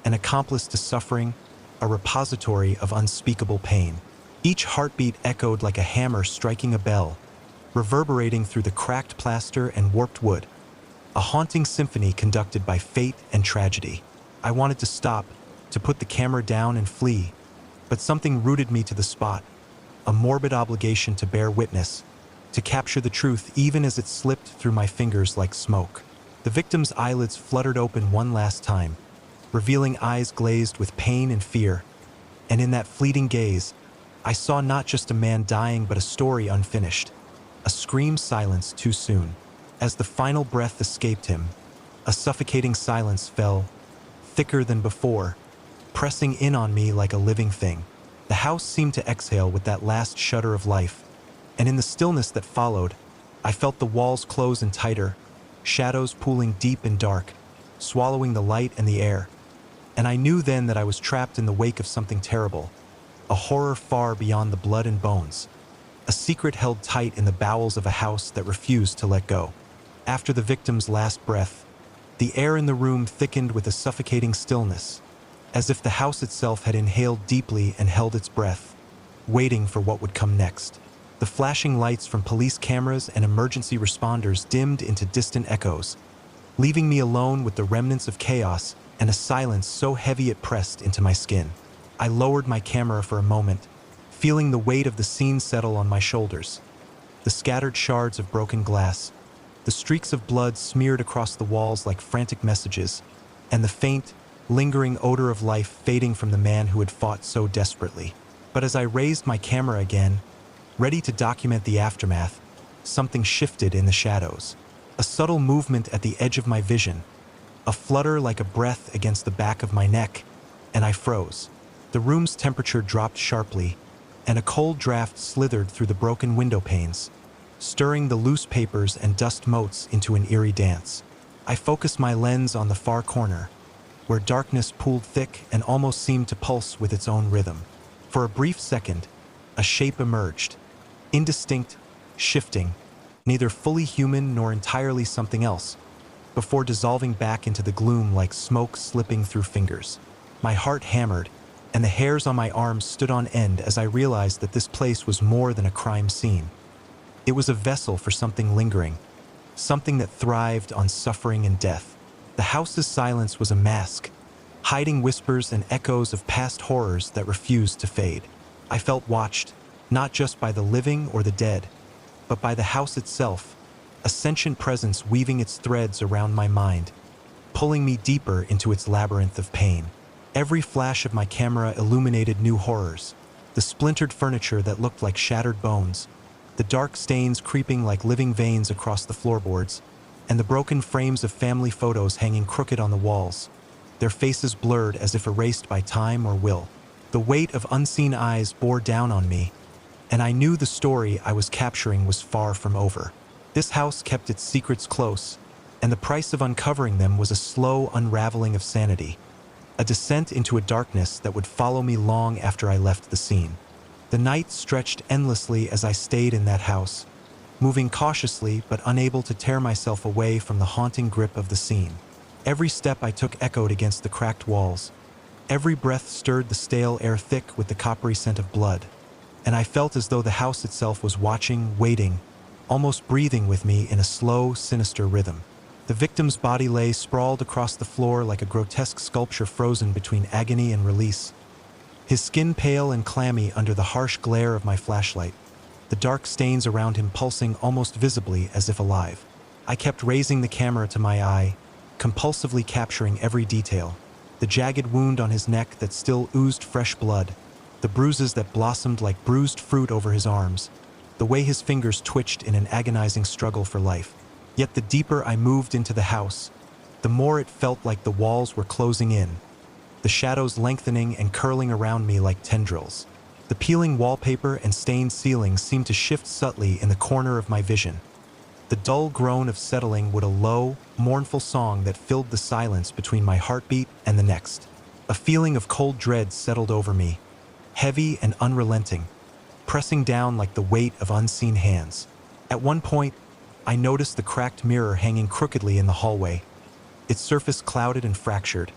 an accomplice to suffering, a repository of unspeakable pain. Each heartbeat echoed like a hammer striking a bell, reverberating through the cracked plaster and warped wood, a haunting symphony conducted by fate and tragedy. I wanted to stop, to put the camera down and flee, but something rooted me to the spot, a morbid obligation to bear witness, to capture the truth even as it slipped through my fingers like smoke. The victim's eyelids fluttered open one last time, revealing eyes glazed with pain and fear, and in that fleeting gaze, I saw not just a man dying but a story unfinished, a scream silenced too soon. As the final breath escaped him, a suffocating silence fell, thicker than before, pressing in on me like a living thing. The house seemed to exhale with that last shudder of life, and in the stillness that followed, I felt the walls close in tighter, shadows pooling deep and dark, swallowing the light and the air. And I knew then that I was trapped in the wake of something terrible, a horror far beyond the blood and bones, a secret held tight in the bowels of a house that refused to let go. After the victim's last breath, the air in the room thickened with a suffocating stillness, as if the house itself had inhaled deeply and held its breath, waiting for what would come next. The flashing lights from police cameras and emergency responders dimmed into distant echoes, leaving me alone with the remnants of chaos and a silence so heavy it pressed into my skin. I lowered my camera for a moment, feeling the weight of the scene settle on my shoulders. The scattered shards of broken glass, the streaks of blood smeared across the walls like frantic messages, and the faint, lingering odor of life fading from the man who had fought so desperately. But as I raised my camera again, ready to document the aftermath, something shifted in the shadows. A subtle movement at the edge of my vision, a flutter like a breath against the back of my neck, and I froze. The room's temperature dropped sharply, and a cold draft slithered through the broken window panes, stirring the loose papers and dust motes into an eerie dance. I focused my lens on the far corner, where darkness pooled thick and almost seemed to pulse with its own rhythm. For a brief second, a shape emerged, indistinct, shifting, neither fully human nor entirely something else, before dissolving back into the gloom like smoke slipping through fingers. My heart hammered, and the hairs on my arms stood on end as I realized that this place was more than a crime scene. It was a vessel for something lingering, something that thrived on suffering and death. The house's silence was a mask, hiding whispers and echoes of past horrors that refused to fade. I felt watched, not just by the living or the dead, but by the house itself, a sentient presence weaving its threads around my mind, pulling me deeper into its labyrinth of pain. Every flash of my camera illuminated new horrors, the splintered furniture that looked like shattered bones, the dark stains creeping like living veins across the floorboards, and the broken frames of family photos hanging crooked on the walls, their faces blurred as if erased by time or will. The weight of unseen eyes bore down on me, and I knew the story I was capturing was far from over. This house kept its secrets close, and the price of uncovering them was a slow unraveling of sanity, a descent into a darkness that would follow me long after I left the scene. The night stretched endlessly as I stayed in that house, moving cautiously but unable to tear myself away from the haunting grip of the scene. Every step I took echoed against the cracked walls. Every breath stirred the stale air thick with the coppery scent of blood, and I felt as though the house itself was watching, waiting, almost breathing with me in a slow, sinister rhythm. The victim's body lay sprawled across the floor like a grotesque sculpture frozen between agony and release, his skin pale and clammy under the harsh glare of my flashlight, the dark stains around him pulsing almost visibly as if alive. I kept raising the camera to my eye, compulsively capturing every detail: the jagged wound on his neck that still oozed fresh blood, the bruises that blossomed like bruised fruit over his arms, the way his fingers twitched in an agonizing struggle for life. Yet the deeper I moved into the house, the more it felt like the walls were closing in, the shadows lengthening and curling around me like tendrils. The peeling wallpaper and stained ceiling seemed to shift subtly in the corner of my vision. The dull groan of settling would a low, mournful song that filled the silence between my heartbeat and the next. A feeling of cold dread settled over me, heavy and unrelenting, pressing down like the weight of unseen hands. At one point, I noticed the cracked mirror hanging crookedly in the hallway, its surface clouded and fractured,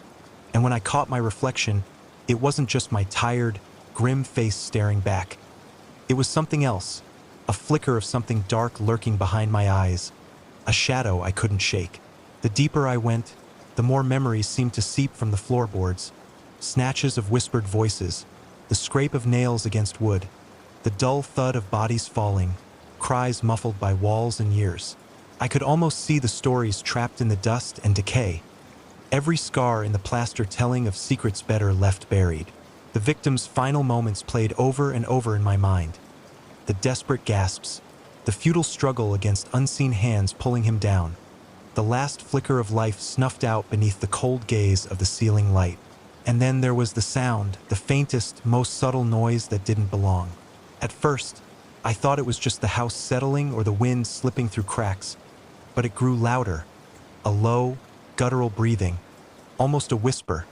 and when I caught my reflection, it wasn't just my tired, grim face staring back. It was something else, a flicker of something dark lurking behind my eyes, a shadow I couldn't shake. The deeper I went, the more memories seemed to seep from the floorboards, snatches of whispered voices, the scrape of nails against wood, the dull thud of bodies falling, cries muffled by walls and years. I could almost see the stories trapped in the dust and decay, every scar in the plaster telling of secrets better left buried. The victim's final moments played over and over in my mind. The desperate gasps, the futile struggle against unseen hands pulling him down, the last flicker of life snuffed out beneath the cold gaze of the ceiling light. And then there was the sound, the faintest, most subtle noise that didn't belong. At first, I thought it was just the house settling or the wind slipping through cracks, but it grew louder, a low, guttural breathing, almost a whisper,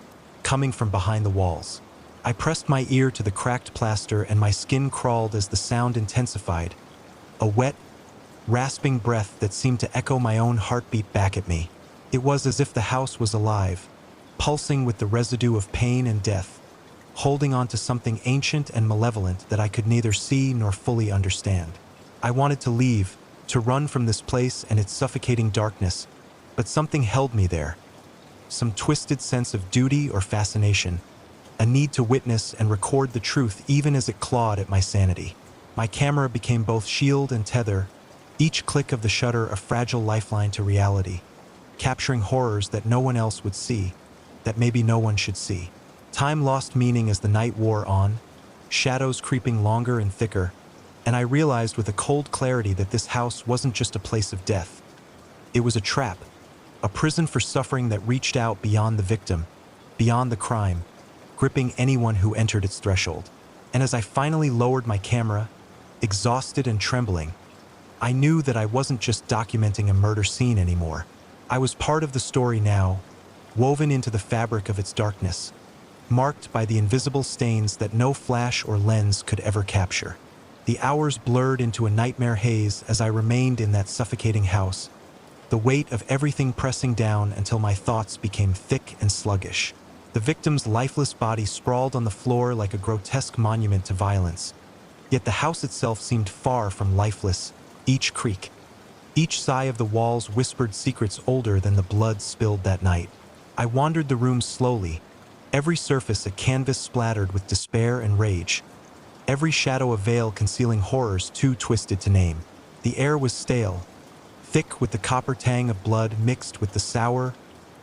coming from behind the walls. I pressed my ear to the cracked plaster and my skin crawled as the sound intensified. A wet, rasping breath that seemed to echo my own heartbeat back at me. It was as if the house was alive, pulsing with the residue of pain and death, holding on to something ancient and malevolent that I could neither see nor fully understand. I wanted to leave, to run from this place and its suffocating darkness, but something held me there. Some twisted sense of duty or fascination, a need to witness and record the truth even as it clawed at my sanity. My camera became both shield and tether, each click of the shutter a fragile lifeline to reality, capturing horrors that no one else would see, that maybe no one should see. Time lost meaning as the night wore on, shadows creeping longer and thicker, and I realized with a cold clarity that this house wasn't just a place of death. It was a trap, a prison for suffering that reached out beyond the victim, beyond the crime, gripping anyone who entered its threshold. And as I finally lowered my camera, exhausted and trembling, I knew that I wasn't just documenting a murder scene anymore. I was part of the story now, woven into the fabric of its darkness, marked by the invisible stains that no flash or lens could ever capture. The hours blurred into a nightmare haze as I remained in that suffocating house, the weight of everything pressing down until my thoughts became thick and sluggish. The victim's lifeless body sprawled on the floor like a grotesque monument to violence, yet the house itself seemed far from lifeless. Each creak, each sigh of the walls whispered secrets older than the blood spilled that night. I wandered the room slowly, every surface a canvas splattered with despair and rage, every shadow a veil concealing horrors too twisted to name. The air was stale, thick with the copper tang of blood mixed with the sour,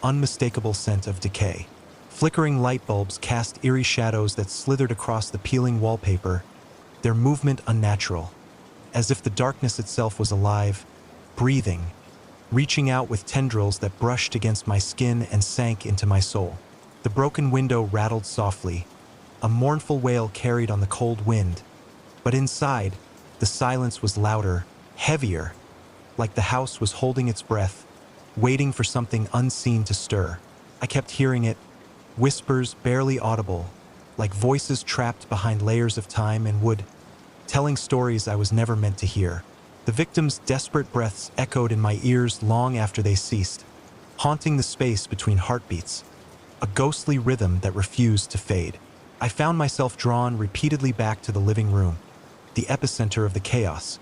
unmistakable scent of decay. Flickering light bulbs cast eerie shadows that slithered across the peeling wallpaper, their movement unnatural, as if the darkness itself was alive, breathing, reaching out with tendrils that brushed against my skin and sank into my soul. The broken window rattled softly, a mournful wail carried on the cold wind, but inside, the silence was louder, heavier, like the house was holding its breath, waiting for something unseen to stir. I kept hearing it, whispers barely audible, like voices trapped behind layers of time and wood, telling stories I was never meant to hear. The victim's desperate breaths echoed in my ears long after they ceased, haunting the space between heartbeats, a ghostly rhythm that refused to fade. I found myself drawn repeatedly back to the living room, the epicenter of the chaos,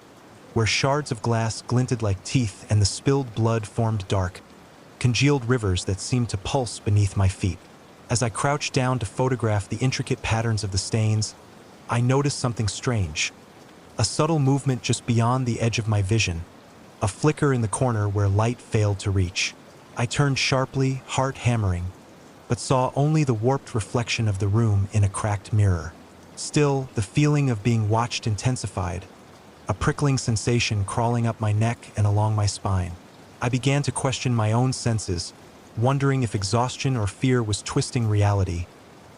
where shards of glass glinted like teeth and the spilled blood formed dark, congealed rivers that seemed to pulse beneath my feet. As I crouched down to photograph the intricate patterns of the stains, I noticed something strange. A subtle movement just beyond the edge of my vision, a flicker in the corner where light failed to reach. I turned sharply, heart hammering, but saw only the warped reflection of the room in a cracked mirror. Still, the feeling of being watched intensified, a prickling sensation crawling up my neck and along my spine. I began to question my own senses, wondering if exhaustion or fear was twisting reality,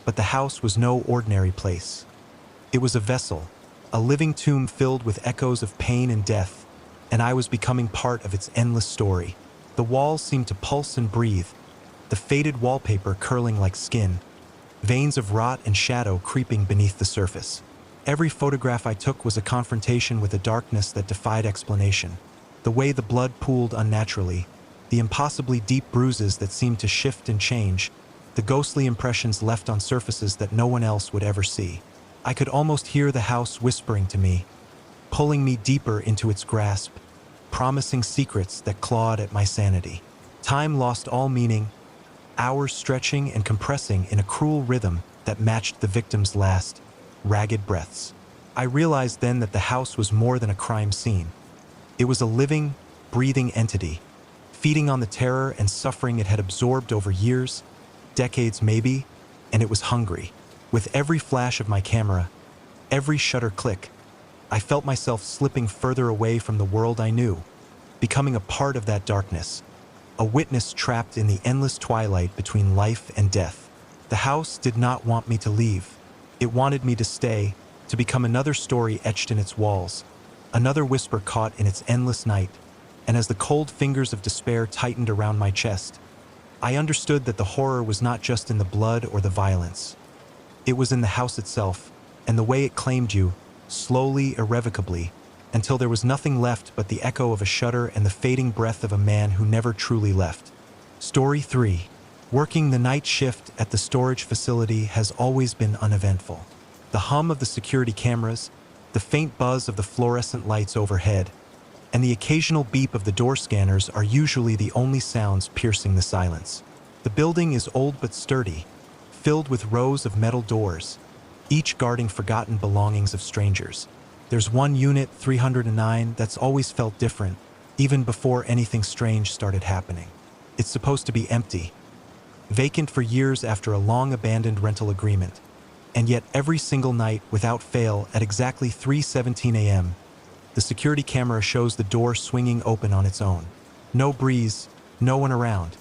but the house was no ordinary place. It was a vessel, a living tomb filled with echoes of pain and death, and I was becoming part of its endless story. The walls seemed to pulse and breathe, the faded wallpaper curling like skin, veins of rot and shadow creeping beneath the surface. Every photograph I took was a confrontation with a darkness that defied explanation. The way the blood pooled unnaturally, the impossibly deep bruises that seemed to shift and change, the ghostly impressions left on surfaces that no one else would ever see. I could almost hear the house whispering to me, pulling me deeper into its grasp, promising secrets that clawed at my sanity. Time lost all meaning, hours stretching and compressing in a cruel rhythm that matched the victim's last, ragged breaths. I realized then that the house was more than a crime scene. It was a living, breathing entity, feeding on the terror and suffering it had absorbed over years, decades maybe, and it was hungry. With every flash of my camera, every shutter click, I felt myself slipping further away from the world I knew, becoming a part of that darkness, a witness trapped in the endless twilight between life and death. The house did not want me to leave. It wanted me to stay, to become another story etched in its walls, another whisper caught in its endless night. And as the cold fingers of despair tightened around my chest, I understood that the horror was not just in the blood or the violence. It was in the house itself, and the way it claimed you, slowly, irrevocably, until there was nothing left but the echo of a shudder and the fading breath of a man who never truly left. Story 3. Working the night shift at the storage facility has always been uneventful. The hum of the security cameras, the faint buzz of the fluorescent lights overhead, and the occasional beep of the door scanners are usually the only sounds piercing the silence. The building is old but sturdy, filled with rows of metal doors, each guarding forgotten belongings of strangers. There's one unit, 309, that's always felt different, even before anything strange started happening. It's supposed to be empty, vacant for years after a long-abandoned rental agreement. And yet every single night, without fail, at exactly 3:17 a.m., the security camera shows the door swinging open on its own. No breeze, no one around.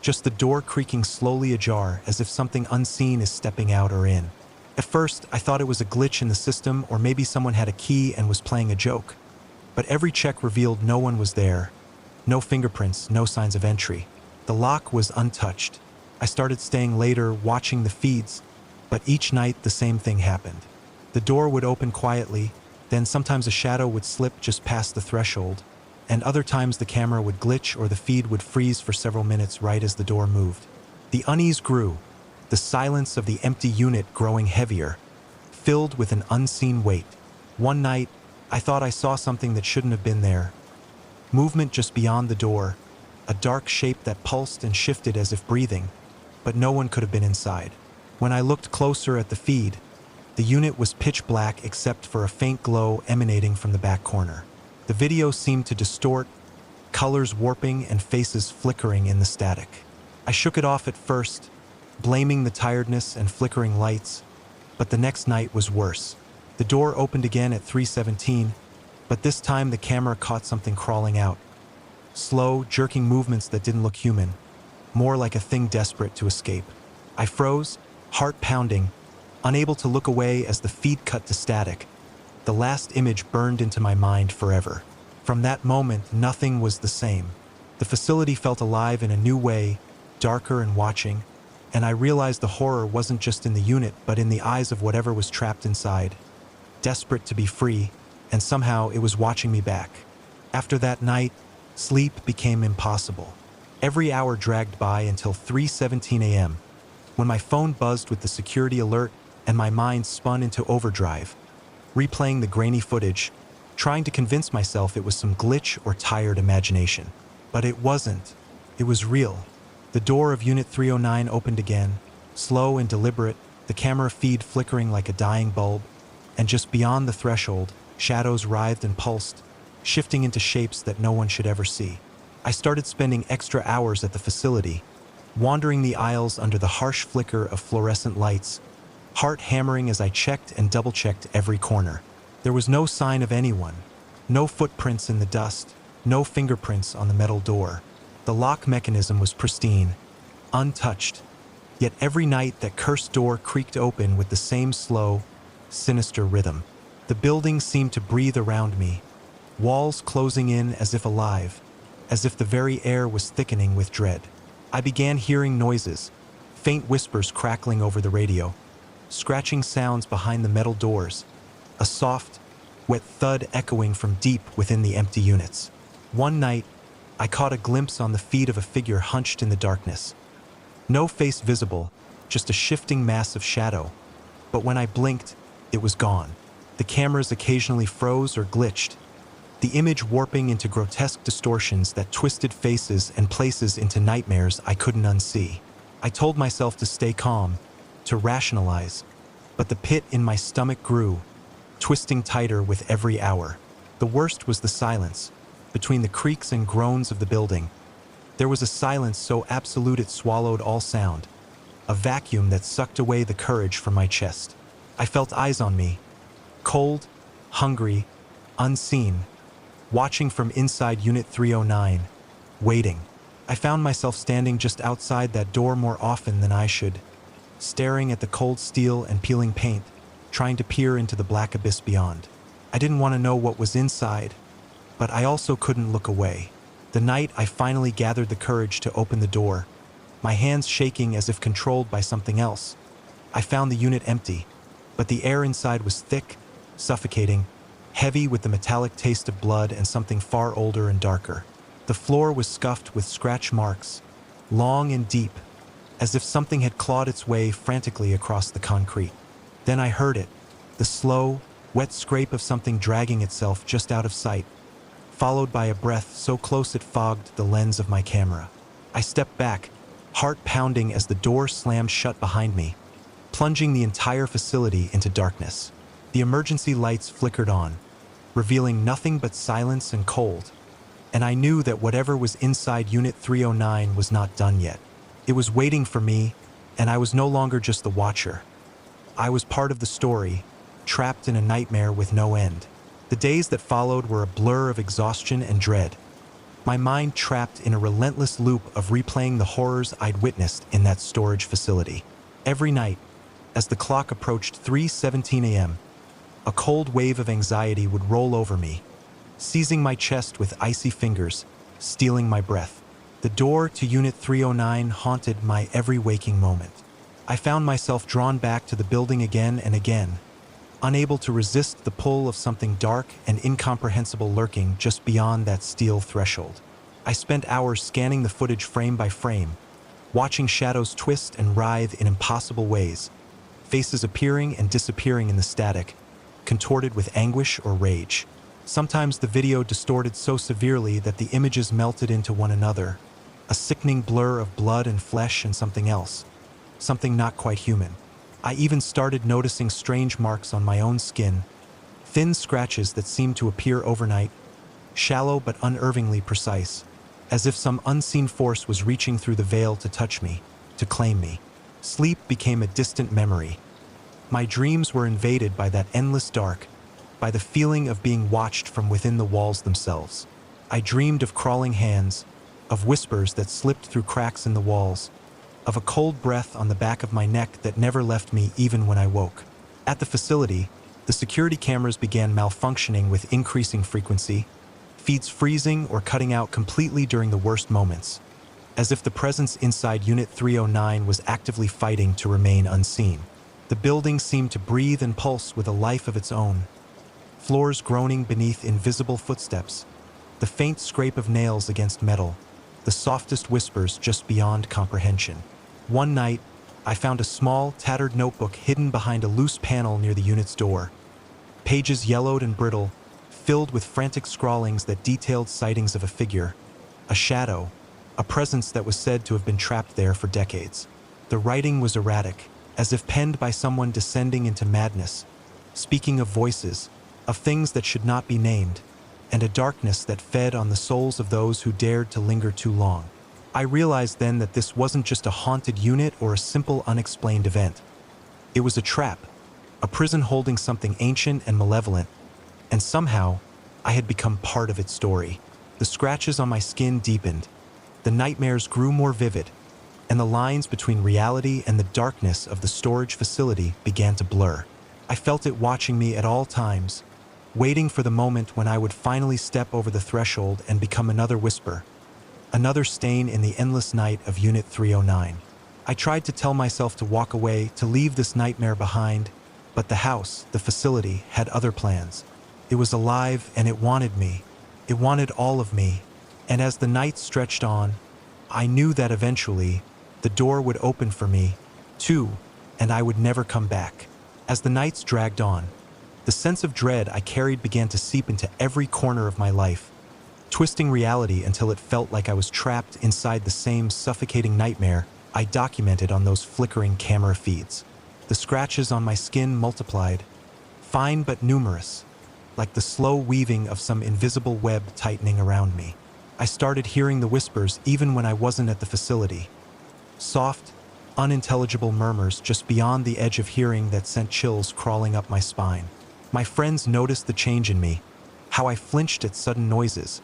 Just the door creaking slowly ajar as if something unseen is stepping out or in. At first, I thought it was a glitch in the system or maybe someone had a key and was playing a joke. But every check revealed no one was there. No fingerprints, no signs of entry. The lock was untouched. I started staying later, watching the feeds, but each night the same thing happened. The door would open quietly, then sometimes a shadow would slip just past the threshold, and other times the camera would glitch or the feed would freeze for several minutes right as the door moved. The unease grew, the silence of the empty unit growing heavier, filled with an unseen weight. One night, I thought I saw something that shouldn't have been there. Movement just beyond the door, a dark shape that pulsed and shifted as if breathing, but no one could have been inside. When I looked closer at the feed, the unit was pitch black except for a faint glow emanating from the back corner. The video seemed to distort, colors warping and faces flickering in the static. I shook it off at first, blaming the tiredness and flickering lights, but the next night was worse. The door opened again at 3:17, but this time the camera caught something crawling out. Slow, jerking movements that didn't look human, more like a thing desperate to escape. I froze, heart pounding, unable to look away as the feed cut to static. The last image burned into my mind forever. From that moment, nothing was the same. The facility felt alive in a new way, darker and watching, and I realized the horror wasn't just in the unit, but in the eyes of whatever was trapped inside. Desperate to be free, and somehow it was watching me back. After that night, sleep became impossible. Every hour dragged by until 3:17 a.m., when my phone buzzed with the security alert and my mind spun into overdrive, replaying the grainy footage, trying to convince myself it was some glitch or tired imagination. But it wasn't. It was real. The door of Unit 309 opened again, slow and deliberate, the camera feed flickering like a dying bulb, and just beyond the threshold, shadows writhed and pulsed, shifting into shapes that no one should ever see. I started spending extra hours at the facility, wandering the aisles under the harsh flicker of fluorescent lights, heart hammering as I checked and double-checked every corner. There was no sign of anyone, no footprints in the dust, no fingerprints on the metal door. The lock mechanism was pristine, untouched, yet every night that cursed door creaked open with the same slow, sinister rhythm. The building seemed to breathe around me, walls closing in as if alive, as if the very air was thickening with dread. I began hearing noises, faint whispers crackling over the radio, scratching sounds behind the metal doors, a soft, wet thud echoing from deep within the empty units. One night, I caught a glimpse on the feed of a figure hunched in the darkness. No face visible, just a shifting mass of shadow. But when I blinked, it was gone. The cameras occasionally froze or glitched, the image warping into grotesque distortions that twisted faces and places into nightmares I couldn't unsee. I told myself to stay calm, to rationalize, but the pit in my stomach grew, twisting tighter with every hour. The worst was the silence, between the creaks and groans of the building. There was a silence so absolute it swallowed all sound, a vacuum that sucked away the courage from my chest. I felt eyes on me, cold, hungry, unseen, watching from inside Unit 309, waiting. I found myself standing just outside that door more often than I should, staring at the cold steel and peeling paint, trying to peer into the black abyss beyond. I didn't want to know what was inside, but I also couldn't look away. The night I finally gathered the courage to open the door, my hands shaking as if controlled by something else. I found the unit empty, but the air inside was thick, suffocating, heavy with the metallic taste of blood and something far older and darker. The floor was scuffed with scratch marks, long and deep, as if something had clawed its way frantically across the concrete. Then I heard it, the slow, wet scrape of something dragging itself just out of sight, followed by a breath so close it fogged the lens of my camera. I stepped back, heart pounding as the door slammed shut behind me, plunging the entire facility into darkness. The emergency lights flickered on, revealing nothing but silence and cold, and I knew that whatever was inside Unit 309 was not done yet. It was waiting for me, and I was no longer just the watcher. I was part of the story, trapped in a nightmare with no end. The days that followed were a blur of exhaustion and dread, my mind trapped in a relentless loop of replaying the horrors I'd witnessed in that storage facility. Every night, as the clock approached 3:17 a.m., a cold wave of anxiety would roll over me, seizing my chest with icy fingers, stealing my breath. The door to Unit 309 haunted my every waking moment. I found myself drawn back to the building again and again, unable to resist the pull of something dark and incomprehensible lurking just beyond that steel threshold. I spent hours scanning the footage frame by frame, watching shadows twist and writhe in impossible ways, faces appearing and disappearing in the static, contorted with anguish or rage. Sometimes the video distorted so severely that the images melted into one another, a sickening blur of blood and flesh and something else, something not quite human. I even started noticing strange marks on my own skin, thin scratches that seemed to appear overnight, shallow but unervingly precise, as if some unseen force was reaching through the veil to touch me, to claim me. Sleep became a distant memory. My dreams were invaded by that endless dark, by the feeling of being watched from within the walls themselves. I dreamed of crawling hands, of whispers that slipped through cracks in the walls, of a cold breath on the back of my neck that never left me even when I woke. At the facility, the security cameras began malfunctioning with increasing frequency, feeds freezing or cutting out completely during the worst moments, as if the presence inside Unit 309 was actively fighting to remain unseen. The building seemed to breathe and pulse with a life of its own, floors groaning beneath invisible footsteps, the faint scrape of nails against metal, the softest whispers just beyond comprehension. One night, I found a small, tattered notebook hidden behind a loose panel near the unit's door. Pages yellowed and brittle, filled with frantic scrawlings that detailed sightings of a figure, a shadow, a presence that was said to have been trapped there for decades. The writing was erratic, as if penned by someone descending into madness, speaking of voices, of things that should not be named, and a darkness that fed on the souls of those who dared to linger too long. I realized then that this wasn't just a haunted unit or a simple unexplained event. It was a trap, a prison holding something ancient and malevolent, and somehow, I had become part of its story. The scratches on my skin deepened, the nightmares grew more vivid, and the lines between reality and the darkness of the storage facility began to blur. I felt it watching me at all times, waiting for the moment when I would finally step over the threshold and become another whisper, another stain in the endless night of Unit 309. I tried to tell myself to walk away, to leave this nightmare behind, but the house, the facility, had other plans. It was alive and it wanted me. It wanted all of me. And as the night stretched on, I knew that eventually, the door would open for me, too, and I would never come back. As the nights dragged on, the sense of dread I carried began to seep into every corner of my life, twisting reality until it felt like I was trapped inside the same suffocating nightmare I documented on those flickering camera feeds. The scratches on my skin multiplied, fine but numerous, like the slow weaving of some invisible web tightening around me. I started hearing the whispers even when I wasn't at the facility. Soft, unintelligible murmurs just beyond the edge of hearing that sent chills crawling up my spine. My friends noticed the change in me, how I flinched at sudden noises,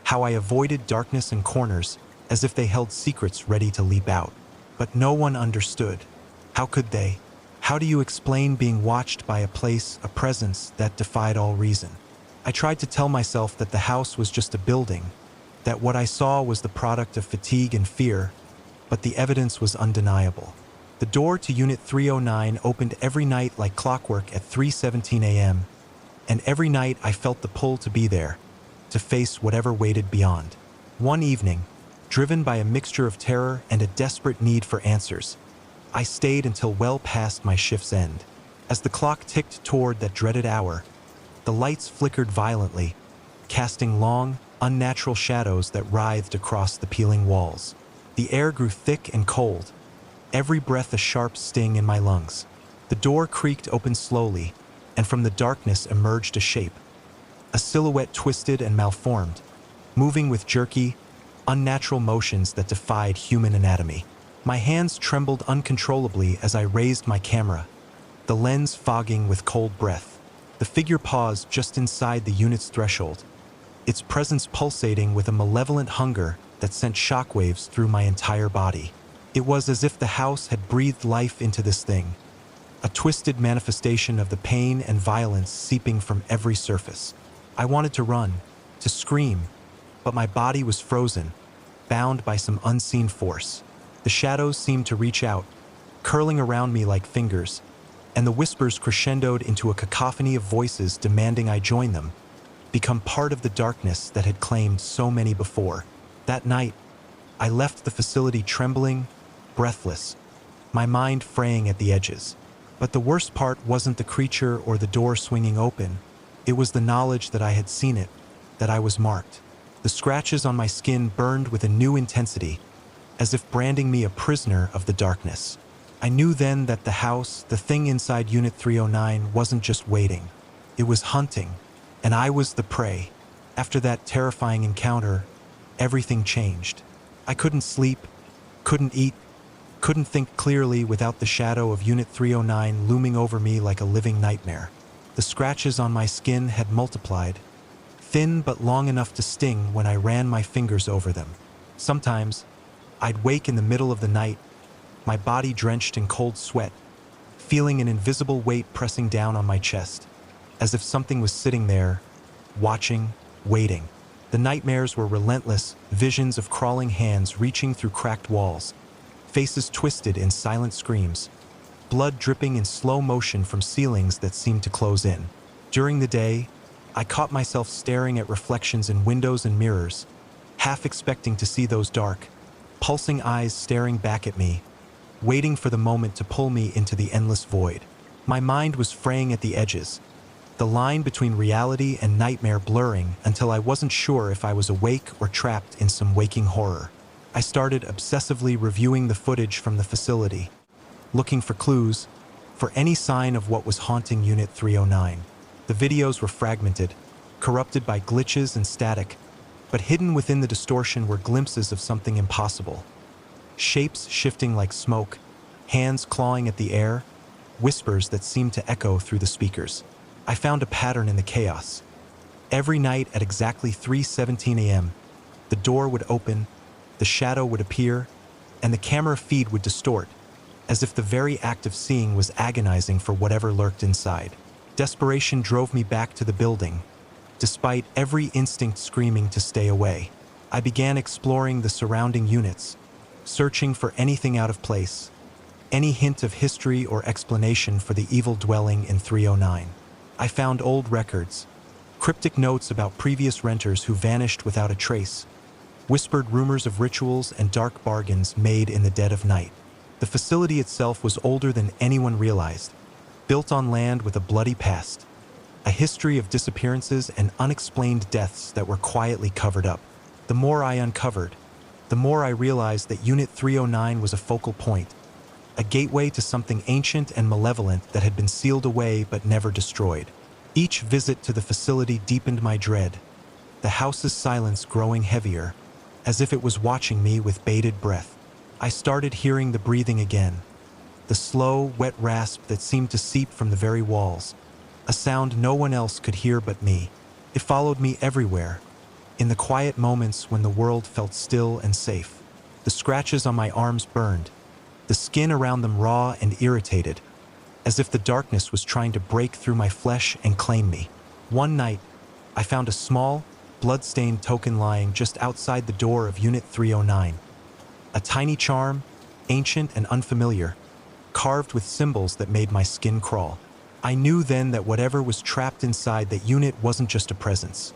how I avoided darkness and corners as if they held secrets ready to leap out. But no one understood. How could they? How do you explain being watched by a place, a presence that defied all reason? I tried to tell myself that the house was just a building, that what I saw was the product of fatigue and fear, but the evidence was undeniable. The door to Unit 309 opened every night like clockwork at 3:17 a.m., and every night I felt the pull to be there, to face whatever waited beyond. One evening, driven by a mixture of terror and a desperate need for answers, I stayed until well past my shift's end. As the clock ticked toward that dreaded hour, the lights flickered violently, casting long, unnatural shadows that writhed across the peeling walls. The air grew thick and cold, every breath a sharp sting in my lungs. The door creaked open slowly, and from the darkness emerged a shape, a silhouette twisted and malformed, moving with jerky, unnatural motions that defied human anatomy. My hands trembled uncontrollably as I raised my camera, the lens fogging with cold breath. The figure paused just inside the unit's threshold, its presence pulsating with a malevolent hunger that sent shockwaves through my entire body. It was as if the house had breathed life into this thing, a twisted manifestation of the pain and violence seeping from every surface. I wanted to run, to scream, but my body was frozen, bound by some unseen force. The shadows seemed to reach out, curling around me like fingers, and the whispers crescendoed into a cacophony of voices demanding I join them, become part of the darkness that had claimed so many before. That night, I left the facility trembling, breathless, my mind fraying at the edges. But the worst part wasn't the creature or the door swinging open. It was the knowledge that I had seen it, that I was marked. The scratches on my skin burned with a new intensity, as if branding me a prisoner of the darkness. I knew then that the house, the thing inside Unit 309, wasn't just waiting. It was hunting, and I was the prey. After that terrifying encounter, everything changed. I couldn't sleep, couldn't eat, couldn't think clearly without the shadow of Unit 309 looming over me like a living nightmare. The scratches on my skin had multiplied, thin but long enough to sting when I ran my fingers over them. Sometimes, I'd wake in the middle of the night, my body drenched in cold sweat, feeling an invisible weight pressing down on my chest, as if something was sitting there, watching, waiting. The nightmares were relentless, visions of crawling hands reaching through cracked walls, faces twisted in silent screams, blood dripping in slow motion from ceilings that seemed to close in. During the day, I caught myself staring at reflections in windows and mirrors, half expecting to see those dark, pulsing eyes staring back at me, waiting for the moment to pull me into the endless void. My mind was fraying at the edges, the line between reality and nightmare blurring until I wasn't sure if I was awake or trapped in some waking horror. I started obsessively reviewing the footage from the facility, looking for clues, for any sign of what was haunting Unit 309. The videos were fragmented, corrupted by glitches and static, but hidden within the distortion were glimpses of something impossible. Shapes shifting like smoke, hands clawing at the air, whispers that seemed to echo through the speakers. I found a pattern in the chaos. Every night at exactly 3:17 a.m., the door would open, the shadow would appear, and the camera feed would distort, as if the very act of seeing was agonizing for whatever lurked inside. Desperation drove me back to the building, despite every instinct screaming to stay away. I began exploring the surrounding units, searching for anything out of place, any hint of history or explanation for the evil dwelling in 309. I found old records, cryptic notes about previous renters who vanished without a trace, whispered rumors of rituals and dark bargains made in the dead of night. The facility itself was older than anyone realized, built on land with a bloody past, a history of disappearances and unexplained deaths that were quietly covered up. The more I uncovered, the more I realized that Unit 309 was a focal point, a gateway to something ancient and malevolent that had been sealed away but never destroyed. Each visit to the facility deepened my dread, the house's silence growing heavier, as if it was watching me with bated breath. I started hearing the breathing again, the slow, wet rasp that seemed to seep from the very walls, a sound no one else could hear but me. It followed me everywhere, in the quiet moments when the world felt still and safe. The scratches on my arms burned, the skin around them raw and irritated, as if the darkness was trying to break through my flesh and claim me. One night, I found a small, blood-stained token lying just outside the door of Unit 309. A tiny charm, ancient and unfamiliar, carved with symbols that made my skin crawl. I knew then that whatever was trapped inside that unit wasn't just a presence.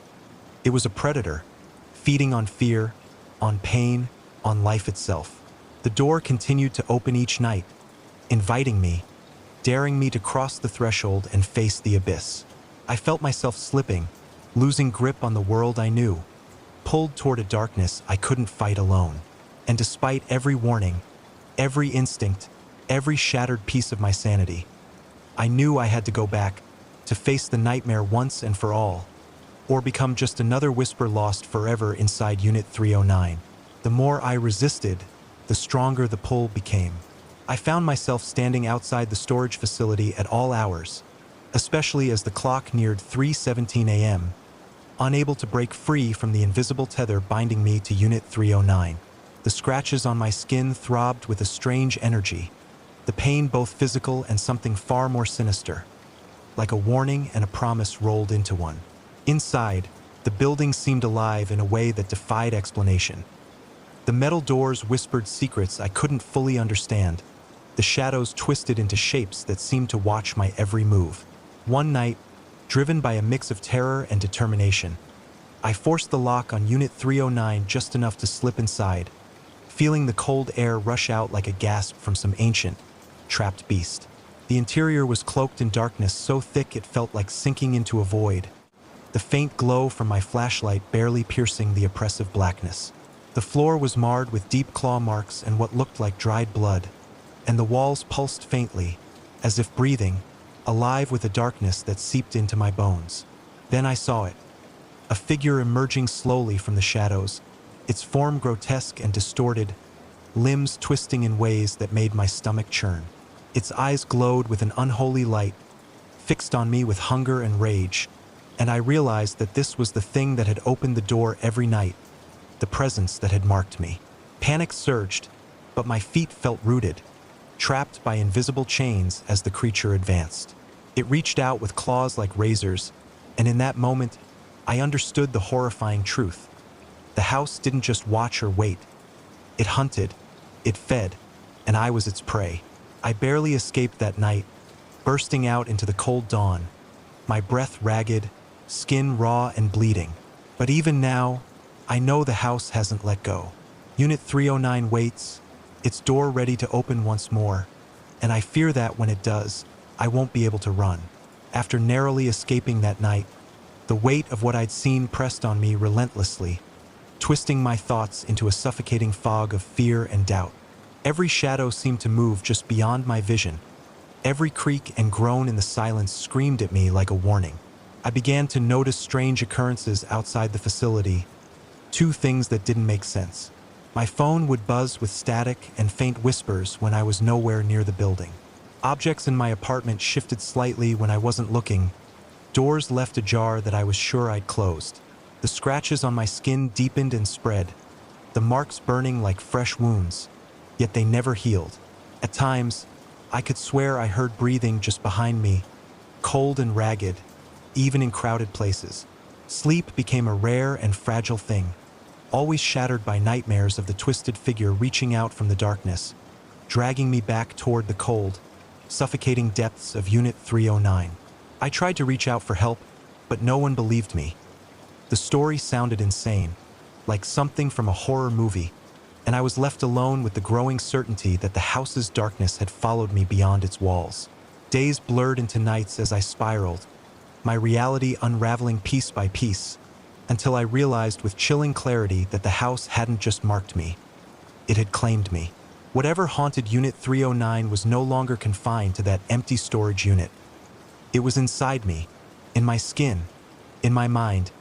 It was a predator, feeding on fear, on pain, on life itself. The door continued to open each night, inviting me, daring me to cross the threshold and face the abyss. I felt myself slipping, losing grip on the world I knew, pulled toward a darkness I couldn't fight alone. And despite every warning, every instinct, every shattered piece of my sanity, I knew I had to go back, to face the nightmare once and for all, or become just another whisper lost forever inside Unit 309. The more I resisted, the stronger the pull became. I found myself standing outside the storage facility at all hours, especially as the clock neared 3:17 a.m., unable to break free from the invisible tether binding me to Unit 309. The scratches on my skin throbbed with a strange energy, the pain both physical and something far more sinister, like a warning and a promise rolled into one. Inside, the building seemed alive in a way that defied explanation. The metal doors whispered secrets I couldn't fully understand. The shadows twisted into shapes that seemed to watch my every move. One night, driven by a mix of terror and determination, I forced the lock on Unit 309 just enough to slip inside, feeling the cold air rush out like a gasp from some ancient, trapped beast. The interior was cloaked in darkness so thick it felt like sinking into a void, the faint glow from my flashlight barely piercing the oppressive blackness. The floor was marred with deep claw marks and what looked like dried blood, and the walls pulsed faintly, as if breathing, alive with a darkness that seeped into my bones. Then I saw it, a figure emerging slowly from the shadows, its form grotesque and distorted, limbs twisting in ways that made my stomach churn. Its eyes glowed with an unholy light, fixed on me with hunger and rage, and I realized that this was the thing that had opened the door every night, the presence that had marked me. Panic surged, but my feet felt rooted, trapped by invisible chains as the creature advanced. It reached out with claws like razors, and in that moment, I understood the horrifying truth. The house didn't just watch or wait. It hunted, it fed, and I was its prey. I barely escaped that night, bursting out into the cold dawn, my breath ragged, skin raw and bleeding. But even now, I know the house hasn't let go. Unit 309 waits, its door ready to open once more, and I fear that when it does, I won't be able to run. After narrowly escaping that night, the weight of what I'd seen pressed on me relentlessly, twisting my thoughts into a suffocating fog of fear and doubt. Every shadow seemed to move just beyond my vision. Every creak and groan in the silence screamed at me like a warning. I began to notice strange occurrences outside the facility, two things that didn't make sense. My phone would buzz with static and faint whispers when I was nowhere near the building. Objects in my apartment shifted slightly when I wasn't looking, doors left ajar that I was sure I'd closed. The scratches on my skin deepened and spread, the marks burning like fresh wounds, yet they never healed. At times, I could swear I heard breathing just behind me, cold and ragged, even in crowded places. Sleep became a rare and fragile thing, always shattered by nightmares of the twisted figure reaching out from the darkness, dragging me back toward the cold, suffocating depths of Unit 309. I tried to reach out for help, but no one believed me. The story sounded insane, like something from a horror movie, and I was left alone with the growing certainty that the house's darkness had followed me beyond its walls. Days blurred into nights as I spiraled, my reality unraveling piece by piece, until I realized with chilling clarity that the house hadn't just marked me. It had claimed me. Whatever haunted Unit 309 was no longer confined to that empty storage unit. It was inside me, in my skin, in my mind,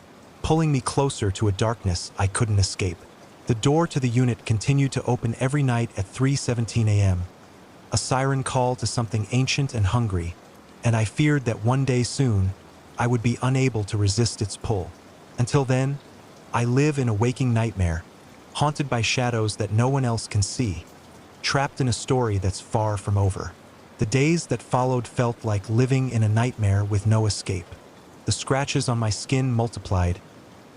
pulling me closer to a darkness I couldn't escape. The door to the unit continued to open every night at 3:17 a.m., a siren call to something ancient and hungry, and I feared that one day soon, I would be unable to resist its pull. Until then, I live in a waking nightmare, haunted by shadows that no one else can see, trapped in a story that's far from over. The days that followed felt like living in a nightmare with no escape. The scratches on my skin multiplied,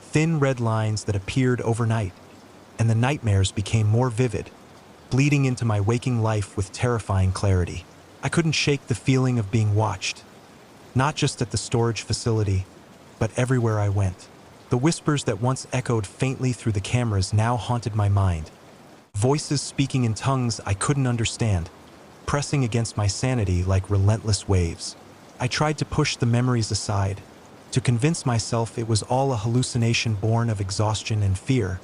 thin red lines that appeared overnight, and the nightmares became more vivid, bleeding into my waking life with terrifying clarity. I couldn't shake the feeling of being watched, not just at the storage facility, but everywhere I went. The whispers that once echoed faintly through the cameras now haunted my mind, voices speaking in tongues I couldn't understand, pressing against my sanity like relentless waves. I tried to push the memories aside, to convince myself it was all a hallucination born of exhaustion and fear,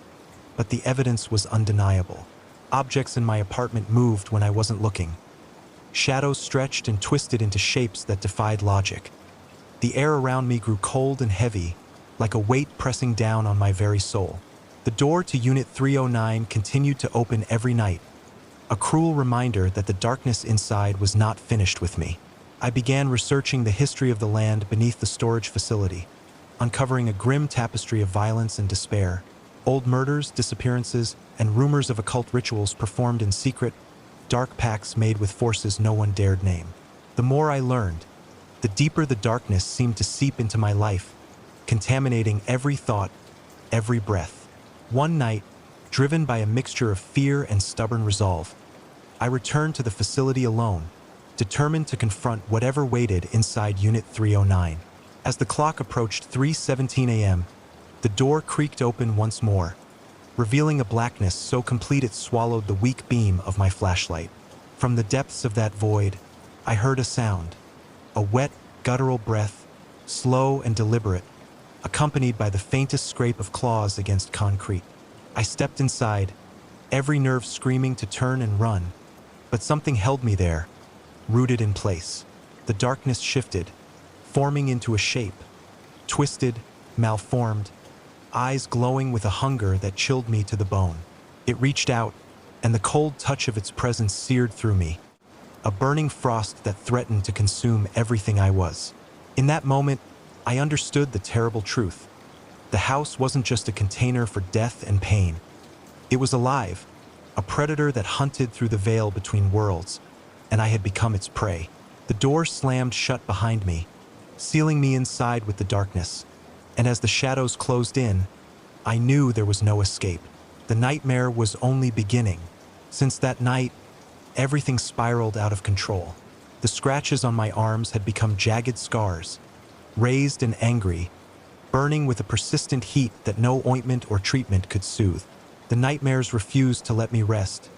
but the evidence was undeniable. Objects in my apartment moved when I wasn't looking. Shadows stretched and twisted into shapes that defied logic. The air around me grew cold and heavy, like a weight pressing down on my very soul. The door to Unit 309 continued to open every night, a cruel reminder that the darkness inside was not finished with me. I began researching the history of the land beneath the storage facility, uncovering a grim tapestry of violence and despair. Old murders, disappearances, and rumors of occult rituals performed in secret, dark pacts made with forces no one dared name. The more I learned, the deeper the darkness seemed to seep into my life, contaminating every thought, every breath. One night, driven by a mixture of fear and stubborn resolve, I returned to the facility alone, determined to confront whatever waited inside Unit 309. As the clock approached 3:17 a.m., the door creaked open once more, revealing a blackness so complete it swallowed the weak beam of my flashlight. From the depths of that void, I heard a sound, a wet, guttural breath, slow and deliberate, accompanied by the faintest scrape of claws against concrete. I stepped inside, every nerve screaming to turn and run, but something held me there, rooted in place. The darkness shifted, forming into a shape, twisted, malformed, eyes glowing with a hunger that chilled me to the bone. It reached out, and the cold touch of its presence seared through me, a burning frost that threatened to consume everything I was. In that moment, I understood the terrible truth. The house wasn't just a container for death and pain. It was alive, a predator that hunted through the veil between worlds, and I had become its prey. The door slammed shut behind me, sealing me inside with the darkness, and as the shadows closed in, I knew there was no escape. The nightmare was only beginning. Since that night, everything spiraled out of control. The scratches on my arms had become jagged scars, raised and angry, burning with a persistent heat that no ointment or treatment could soothe. The nightmares refused to let me rest,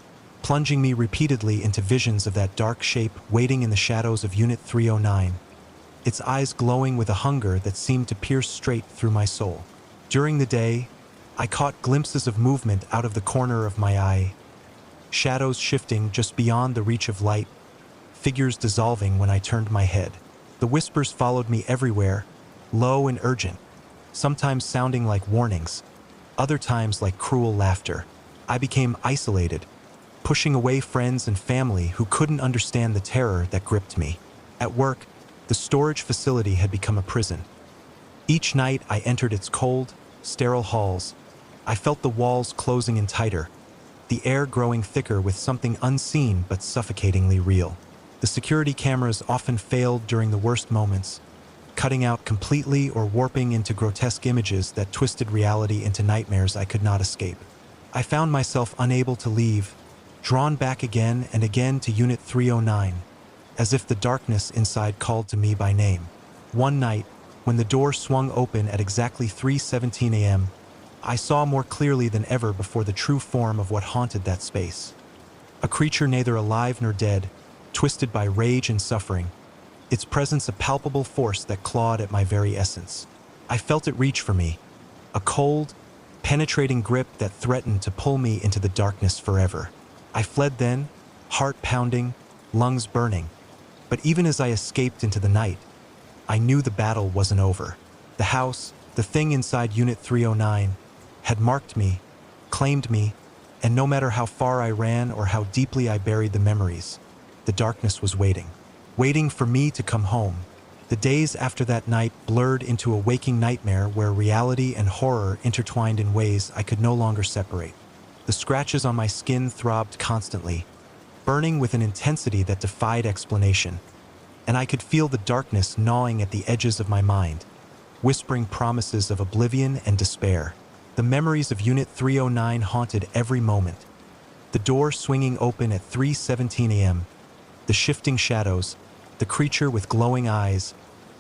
plunging me repeatedly into visions of that dark shape waiting in the shadows of Unit 309, its eyes glowing with a hunger that seemed to pierce straight through my soul. During the day, I caught glimpses of movement out of the corner of my eye, shadows shifting just beyond the reach of light, figures dissolving when I turned my head. The whispers followed me everywhere, low and urgent, sometimes sounding like warnings, other times like cruel laughter. I became isolated, pushing away friends and family who couldn't understand the terror that gripped me. At work, the storage facility had become a prison. Each night I entered its cold, sterile halls. I felt the walls closing in tighter, the air growing thicker with something unseen but suffocatingly real. The security cameras often failed during the worst moments, cutting out completely or warping into grotesque images that twisted reality into nightmares I could not escape. I found myself unable to leave, drawn back again and again to Unit 309, as if the darkness inside called to me by name. One night, when the door swung open at exactly 3:17 a.m., I saw more clearly than ever before the true form of what haunted that space. A creature neither alive nor dead, twisted by rage and suffering, its presence a palpable force that clawed at my very essence. I felt it reach for me, a cold, penetrating grip that threatened to pull me into the darkness forever. I fled then, heart pounding, lungs burning. But even as I escaped into the night, I knew the battle wasn't over. The house, the thing inside Unit 309, had marked me, claimed me, and no matter how far I ran or how deeply I buried the memories, the darkness was waiting for me to come home. The days after that night blurred into a waking nightmare where reality and horror intertwined in ways I could no longer separate. The scratches on my skin throbbed constantly, burning with an intensity that defied explanation, and I could feel the darkness gnawing at the edges of my mind, whispering promises of oblivion and despair. The memories of Unit 309 haunted every moment, The door swinging open at 3:17 a.m., the shifting shadows, the creature with glowing eyes,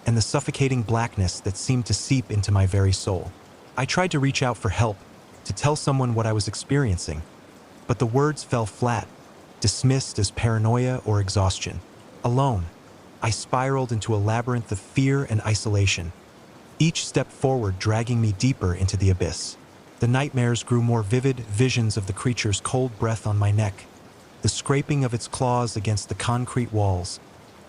and the suffocating blackness that seemed to seep into my very soul. I tried to reach out for help, to tell someone what I was experiencing, but the words fell flat, dismissed as paranoia or exhaustion. Alone, I spiraled into a labyrinth of fear and isolation, each step forward dragging me deeper into the abyss. The nightmares grew more vivid, visions of the creature's cold breath on my neck, the scraping of its claws against the concrete walls,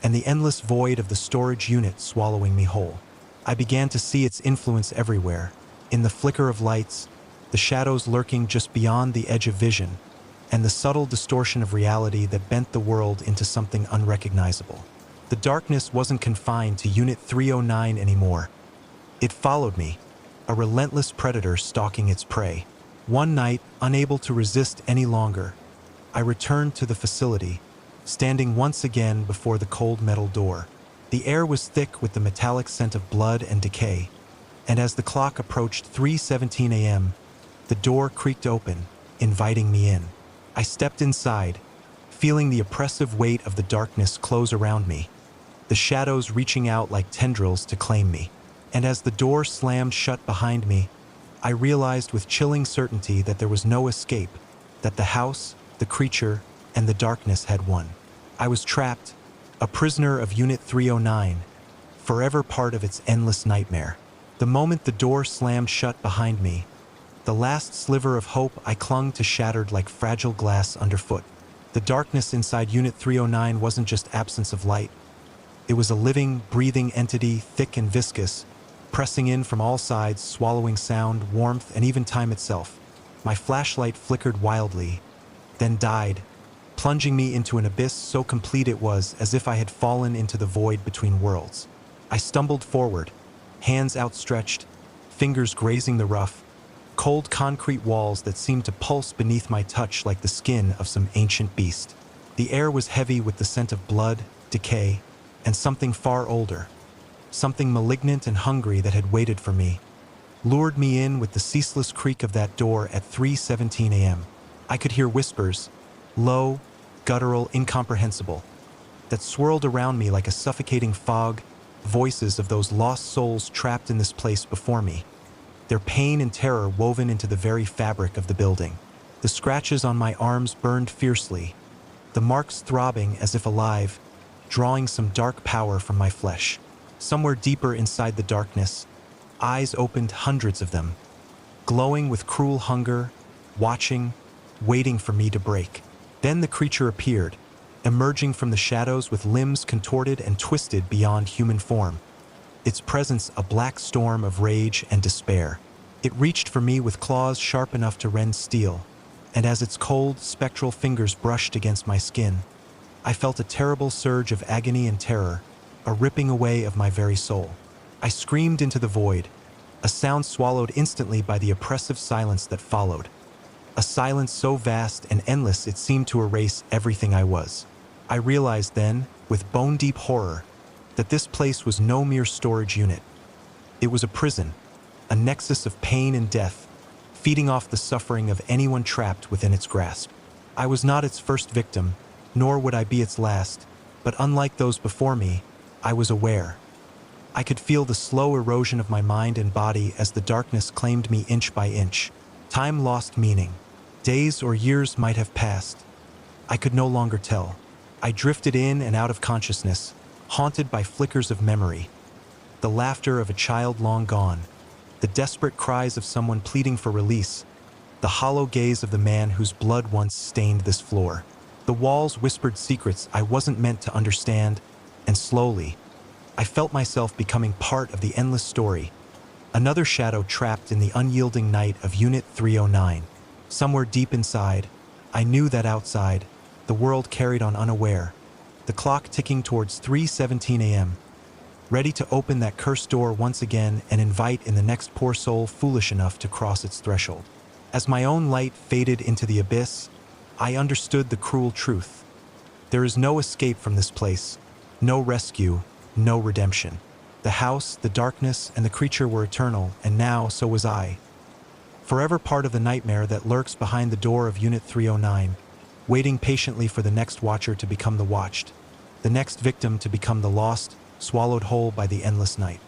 and the endless void of the storage unit swallowing me whole. I began to see its influence everywhere, in the flicker of lights, the shadows lurking just beyond the edge of vision, and the subtle distortion of reality that bent the world into something unrecognizable. The darkness wasn't confined to Unit 309 anymore. It followed me, a relentless predator stalking its prey. One night, unable to resist any longer, I returned to the facility, standing once again before the cold metal door. The air was thick with the metallic scent of blood and decay, and as the clock approached 3:17 a.m., the door creaked open, inviting me in. I stepped inside, feeling the oppressive weight of the darkness close around me, the shadows reaching out like tendrils to claim me. And as the door slammed shut behind me, I realized with chilling certainty that there was no escape, that the house, the creature, and the darkness had won. I was trapped, a prisoner of Unit 309, forever part of its endless nightmare. The moment the door slammed shut behind me, the last sliver of hope I clung to shattered like fragile glass underfoot. The darkness inside Unit 309 wasn't just absence of light. It was a living, breathing entity, thick and viscous, pressing in from all sides, swallowing sound, warmth, and even time itself. My flashlight flickered wildly, then died, plunging me into an abyss so complete it was as if I had fallen into the void between worlds. I stumbled forward, hands outstretched, fingers grazing the rough, cold concrete walls that seemed to pulse beneath my touch like the skin of some ancient beast. The air was heavy with the scent of blood, decay, and something far older, something malignant and hungry that had waited for me, lured me in with the ceaseless creak of that door at 3:17 a.m. I could hear whispers, low, guttural, incomprehensible, that swirled around me like a suffocating fog, voices of those lost souls trapped in this place before me, their pain and terror woven into the very fabric of the building. The scratches on my arms burned fiercely, the marks throbbing as if alive, drawing some dark power from my flesh. Somewhere deeper inside the darkness, eyes opened, hundreds of them, glowing with cruel hunger, watching, waiting for me to break. Then the creature appeared, emerging from the shadows with limbs contorted and twisted beyond human form, its presence a black storm of rage and despair. It reached for me with claws sharp enough to rend steel, and as its cold, spectral fingers brushed against my skin, I felt a terrible surge of agony and terror, a ripping away of my very soul. I screamed into the void, a sound swallowed instantly by the oppressive silence that followed. A silence so vast and endless it seemed to erase everything I was. I realized then, with bone-deep horror, that this place was no mere storage unit. It was a prison, a nexus of pain and death, feeding off the suffering of anyone trapped within its grasp. I was not its first victim, nor would I be its last, but unlike those before me, I was aware. I could feel the slow erosion of my mind and body as the darkness claimed me inch by inch. Time lost meaning. Days or years might have passed. I could no longer tell. I drifted in and out of consciousness, haunted by flickers of memory. The laughter of a child long gone, the desperate cries of someone pleading for release, the hollow gaze of the man whose blood once stained this floor. The walls whispered secrets I wasn't meant to understand, and slowly, I felt myself becoming part of the endless story, another shadow trapped in the unyielding night of Unit 309. Somewhere deep inside, I knew that outside, the world carried on unaware, the clock ticking towards 3:17 a.m., ready to open that cursed door once again and invite in the next poor soul foolish enough to cross its threshold. As my own light faded into the abyss, I understood the cruel truth. There is no escape from this place, no rescue, no redemption. The house, the darkness, and the creature were eternal, and now so was I. Forever part of the nightmare that lurks behind the door of Unit 309. waiting patiently for the next watcher to become the watched, the next victim to become the lost, swallowed whole by the endless night.